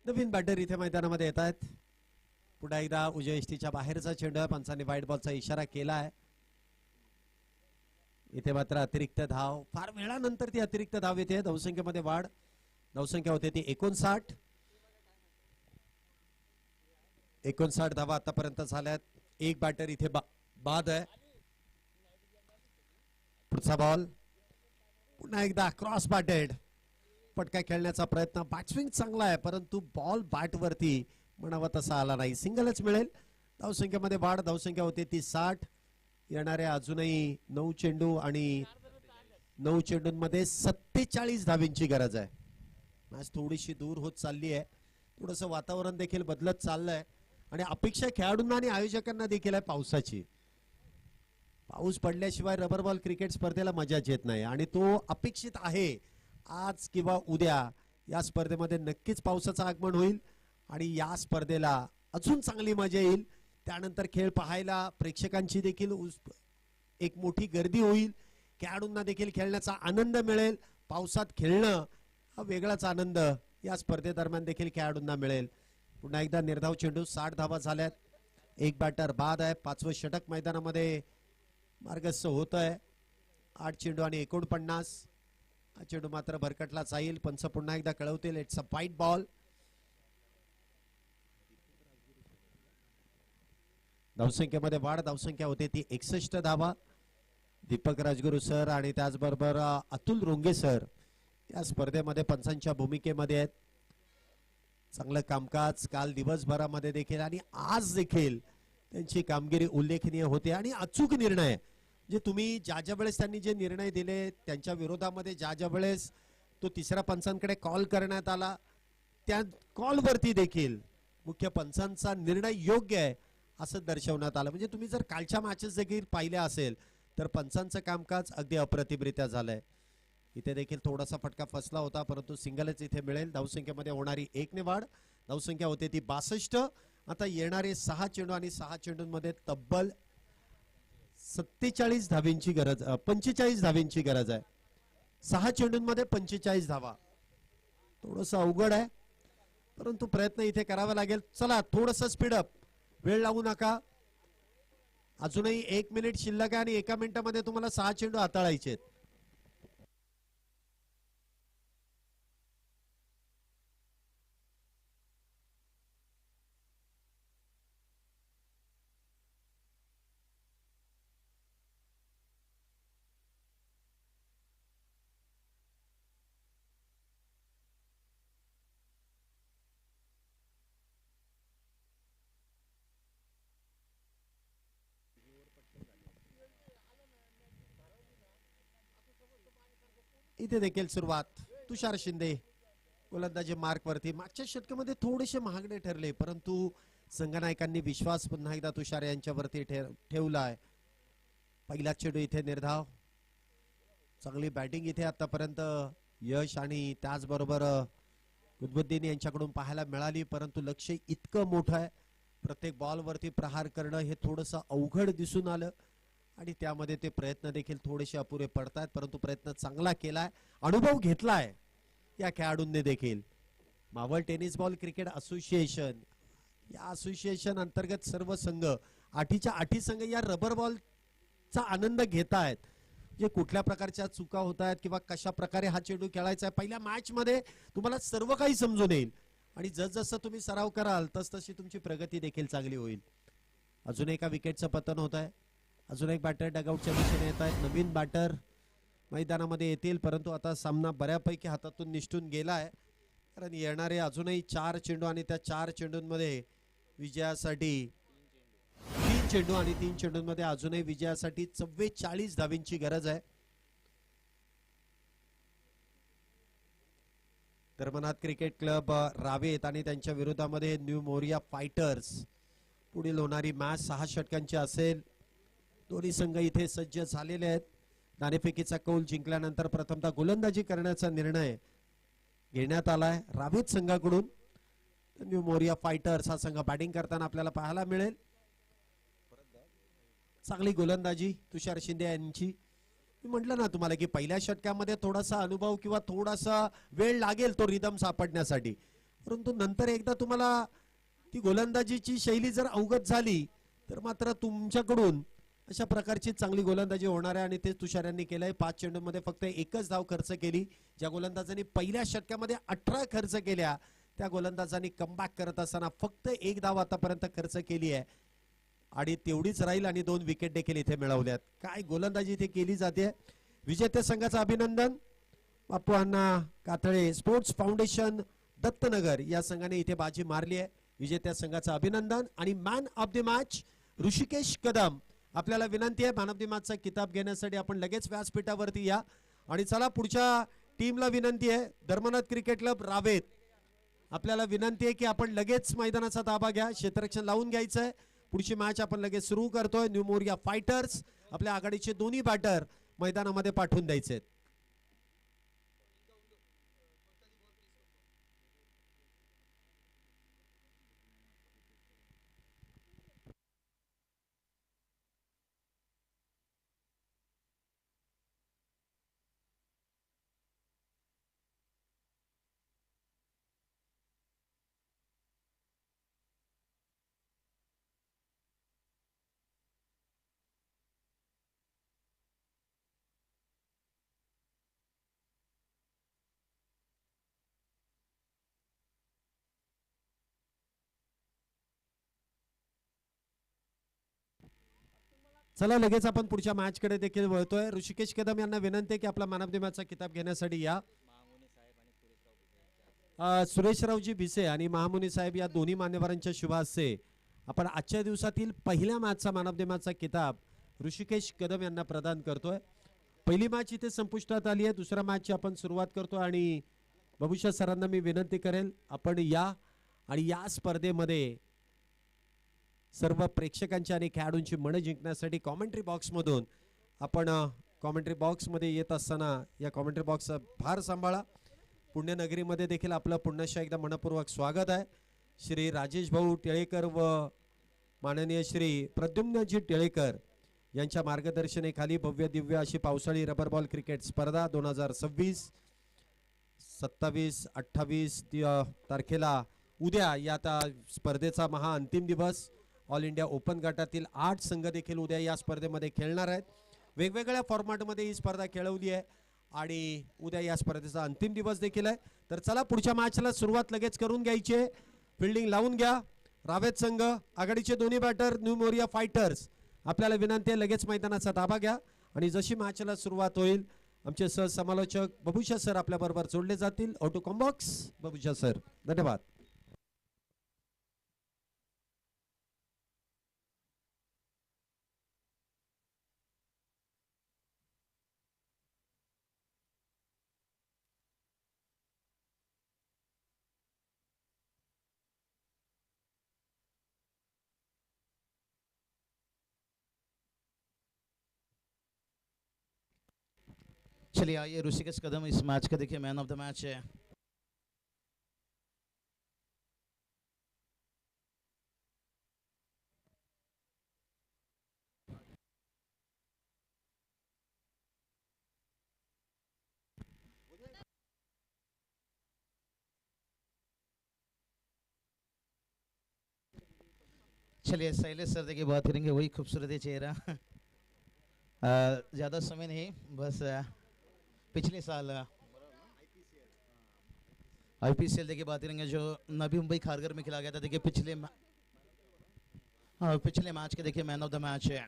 नवीन बॅटर इथे मैदानामध्ये येत आहेत. पुन्हा एकदा उजव्या यष्टीच्या बाहेरचा चेंडू आहे. पंचांनी वाईट बॉलचा इशारा केला आहे. इथे मात्र अतिरिक्त धाव, फार वेळानंतर ती अतिरिक्त धाव येते. धावसंख्येमध्ये वाढ, धावसंख्या होते ती 59. 59 धावा आतापर्यंत झाल्यात. एक बॅटर इथे बाद आहे. पुढचा बॉल पुन्हा एकदा क्रॉस बॅटेड, पटका खेळण्याचा प्रयत्न, बॅटस्विंग चांगला आहे परंतु बॉल बॅट वरती म्हणावा तसा आला नाही. सिंगलच मिळेल. धावसंख्येमध्ये वाढ, धावसंख्या होते ती 60. येणाऱ्या अजूनही 9 चेंडू आणि 9 चेंडूंमध्ये 47 धावींची गरज आहे. मॅच थोडीशी दूर होत चालली आहे. थोडस वातावरण देखील बदलत चाललंय आणि अपेक्षा खेळाडूंना आणि आयोजकांना देखील आहे पावसाची. पाऊस पडल्याशिवाय रबर बॉल क्रिकेट स्पर्धेला मजाच येत नाही आणि तो अपेक्षित आहे. आज किंवा उद्या या स्पर्धेमध्ये नक्कीच पावसाचं आगमन होईल आणि या स्पर्धेला अजून चांगली मजा येईल. त्यानंतर खेळ पाहायला प्रेक्षकांची देखील एक मोठी गर्दी होईल. खेळाडूंना देखील खेळण्याचा आनंद मिळेल. पावसात खेळणं हा वेगळाच आनंद या स्पर्धेदरम्यान देखील खेळाडूंना मिळेल. पुन्हा एकदा निर्धाव चेंडू, 60 धावा झाल्यात. एक बॅटर बाद आहे. 5वं षटक मैदानामध्ये मार्गस्थ होत आहे. 8 चेंडू आणि 49. हा चेंडू मात्र भरकटला जाईल. पंच पुन्हा एकदा कळवतील इट्स अ वाईट बॉल. धावसंख्येमध्ये वाढ, धावसंख्या होते ती 61 धावा. दीपक राजगुरू सर आणि त्याचबरोबर अतुल रोंगे सर या स्पर्धेमध्ये पंचांच्या भूमिकेमध्ये आहेत. चांगलं कामकाज काल दिवसभरामध्ये देखील आणि आज देखील त्यांची कामगिरी उल्लेखनीय होते आणि अचूक निर्णय, जे तुम्ही ज्या वेळेस त्यांनी जे निर्णय दिले त्यांच्या विरोधामध्ये ज्या वेळेस तो तिसऱ्या पंचांकडे कॉल करण्यात आला, त्या कॉल वरती देखील मुख्य पंचांचा निर्णय योग्य आहे असं दर्शवण्यात आलं. म्हणजे तुम्ही जर कालच्या मॅचेस देखील पाहिल्या असेल तर पंचांचं कामकाज अगदी अप्रतिमरित्या झालंय. इथे देखील थोडासा फटका फसला होता परंतु सिंगलच इथे मिळेल. धावसंख्येमध्ये होणारी 1 ने वाढ, धावसंख्या होते ती 62. आता येणारे 6 चेंडू आणि 6 चेंडूंमध्ये तब्बल 47 धावींची गरज, 45 धावींची गरज आहे. 6 चेंडूंमध्ये 45 धावा थोडस अवघड आहे परंतु प्रयत्न इथे करावा लागेल. चला थोडस स्पीडअप, वेळ लागू नका. अजूनही 1 मिनिट शिल्लक आहे आणि 1 मिनिटामध्ये तुम्हाला 6 चेंडू हाताळायचे आहेत. इथे देखील सुरुवात तुषार शिंदे गोलंदाजी मार्क वरती. मागच्या षटकामध्ये थोडेसे महागडे ठरले परंतु संघनायकांनी विश्वास पुन्हा एकदा तुषार यांच्यावरती ठेवला आहे. पहिला चेंडू इथे निर्धाव. चांगली बॅटिंग इथे आतापर्यंत यश आणि त्याचबरोबर गुदबुद्दीन यांच्याकडून पाहायला मिळाली परंतु लक्ष इतकं मोठं आहे, प्रत्येक बॉल वरती प्रहार करणं हे थोडंसं अवघड दिसून आलं आणि त्यामध्ये ते प्रयत्न देखील थोडेसे अपुरे पडतात परंतु प्रयत्न चांगला केलाय, अनुभव घेतलाय या खेळाडूंनी देखील. Maval tennis ball cricket association या असोसिएशन अंतर्गत सर्व संघ 8च्या 8 संघ या रबर बॉलचा आनंद घेत आहेत. जे कुठल्या प्रकारच्या चुका होत आहेत किंवा कशा प्रकारे हा चेंडू खेळायचा आहे पहिल्या मॅच मध्ये तुम्हाला सर्व काही समजून येईल आणि जसजसं तुम्ही सराव कराल तसतशी तुमची प्रगती देखील चांगली होईल. अजून एका विकेटचं पतन होत आहे. अजून एक बॅटर डगआउटच्या दिशेने येत आहेत. नवीन बॅटर मैदानामध्ये येतील परंतु आता सामना बऱ्यापैकी हातातून निसटून गेला आहे कारण येणारे अजूनही 4 चेंडू आणि त्या 4 चेंडूंमध्ये विजयासाठी 3 चेंडू आणि 3 चेंडूंमध्ये अजूनही विजयासाठी 44 धावींची गरज आहे. धर्मनाथ क्रिकेट क्लब रावेत आणि त्यांच्या विरोधामध्ये न्यू मोरिया फायटर्स. पुढील होणारी मॅच 6 षटकांची असेल. दोन्ही संघ इथे सज्ज झालेले आहेत. नाणेफेकीचा कौल जिंकल्यानंतर प्रथमतः गोलंदाजी करण्याचा निर्णय घेण्यात आलाय रावेत संघाकडून. न्यू मोरिया फायटर्स हा संघ बॅटिंग करताना आपल्याला पाहायला मिळेल. चांगली गोलंदाजी तुषार शिंदे यांची. मी म्हटलं ना तुम्हाला की पहिल्या षटकामध्ये थोडासा अनुभव किंवा थोडासा वेळ लागेल तो रिदम सापडण्यासाठी. परंतु नंतर एकदा तुम्हाला ती गोलंदाजीची शैली जर अवगत झाली तर मात्र तुमच्याकडून अशा प्रकारची चांगली गोलंदाजी होणार आहे. आणि तेच तुषार यांनी केलंय. 5 चेंडूंमध्ये फक्त एकच धाव खर्च केली. ज्या गोलंदाजांनी पहिल्या षटकामध्ये 18 खर्च केल्या त्या गोलंदाजांनी कमबॅक करत असताना फक्त एक धाव आतापर्यंत खर्च केली आहे आणि तेवढीच राहील आणि 2 विकेट देखील इथे मिळवल्यात. काय गोलंदाजी इथे केली जाते. विजेत्या संघाचं अभिनंदन. बापू अण्णा कातळे स्पोर्ट्स फाउंडेशन दत्तनगर या संघाने इथे बाजी मारली आहे. विजेत्या संघाचं अभिनंदन. आणि man of the match Rishikesh Kadam. आपल्याला विनंती आहे मॅन ऑफ द मॅचचा किताब घेण्यासाठी आपण लगेच व्यासपीठावरती या. आणि चला पुढच्या टीमला विनंती आहे धर्मनाथ क्रिकेट क्लब रावेत. आपल्याला विनंती आहे की आपण लगेच मैदानाचा ताबा घ्या. क्षेत्ररक्षण लावून घ्यायचं आहे. पुढची मॅच आपण लगेच सुरू करतोय. न्यू मोरिया फायटर्स आपल्या आघाडीचे दोन्ही बॅटर मैदानामध्ये पाठवून द्यायचे. चला लगेच आपण पुढच्या मॅच कडे देखील वळतोय. ऋषिकेश कदम यांना विनंती आहे की आपला मॅन ऑफ द मॅचचा किताब घेण्यासाठी या. सुरेशरावजी भिसे आणि महामुनी साहेब या दोन्ही मान्यवरांच्या शुभ हस्ते आपण आजच्या दिवसातील पहिल्या मॅचचा मॅन ऑफ द मॅचचा किताब ऋषिकेश कदम यांना प्रदान करतोय. पहिली मॅच इथे संपुष्टात आली आहे. दुसऱ्या मॅचची आपण सुरुवात करतो आणि बबुशा सरांना मी विनंती करेल आपण या आणि या स्पर्धेमध्ये सर्व प्रेक्षकांची आणि खेळाडूंची मनं जिंकण्यासाठी कॉमेंट्री बॉक्समधून आपण कॉमेंट्री बॉक्समध्ये येत असताना या कॉमेंट्री बॉक्सचा भार सांभाळा. पुण्यनगरीमध्ये देखील आपलं पुन्हा एकदा मनपूर्वक स्वागत आहे. श्री राजेश भाऊ टिळेकर व माननीय श्री प्रद्युम्नजी टिळेकर यांच्या मार्गदर्शनाखाली भव्य दिव्य अशी पावसाळी रबर बॉल क्रिकेट स्पर्धा 2026 27-28 तारखेला उद्या या आता स्पर्धेचा महा अंतिम दिवस. ऑल इंडिया ओपन गटातील 8 संघ देखील उद्या या स्पर्धेमध्ये खेळणार आहेत. वेगवेगळ्या फॉर्मॅटमध्ये ही स्पर्धा खेळवली आहे आणि उद्या या स्पर्धेचा अंतिम दिवस देखील आहे. तर चला पुढच्या मॅचला सुरुवात लगेच करून घ्यायची आहे. फिल्डिंग लावून घ्या. रावेत संघ आघाडीचे दोन्ही बॅटर न्यू मोरिया फायटर्स आपल्याला विनंती आहे लगेच मैदानाचा ताबा घ्या. आणि जशी मॅचला सुरुवात होईल आमचे सहसमालोचक बबुशा सर आपल्या बरोबर जोडले जातील. ऑटो कॉम्बॉक्स बबुशा सर. धन्यवाद. चलिए आइए ऋषिकेश कदम इस मैच का देखिए मैन ऑफ द मैच है. चलिए शैलेश सर देखिए बात करेंगे. वही खूबसूरत चेहरा. ज़्यादा समय नहीं बस पिछले साल IPCL देखिए बात करेंगे जो नवी मुंबई खारघर में खेला गया था. देखिए पिछले मैच के देखिए मैन ऑफ द मैच है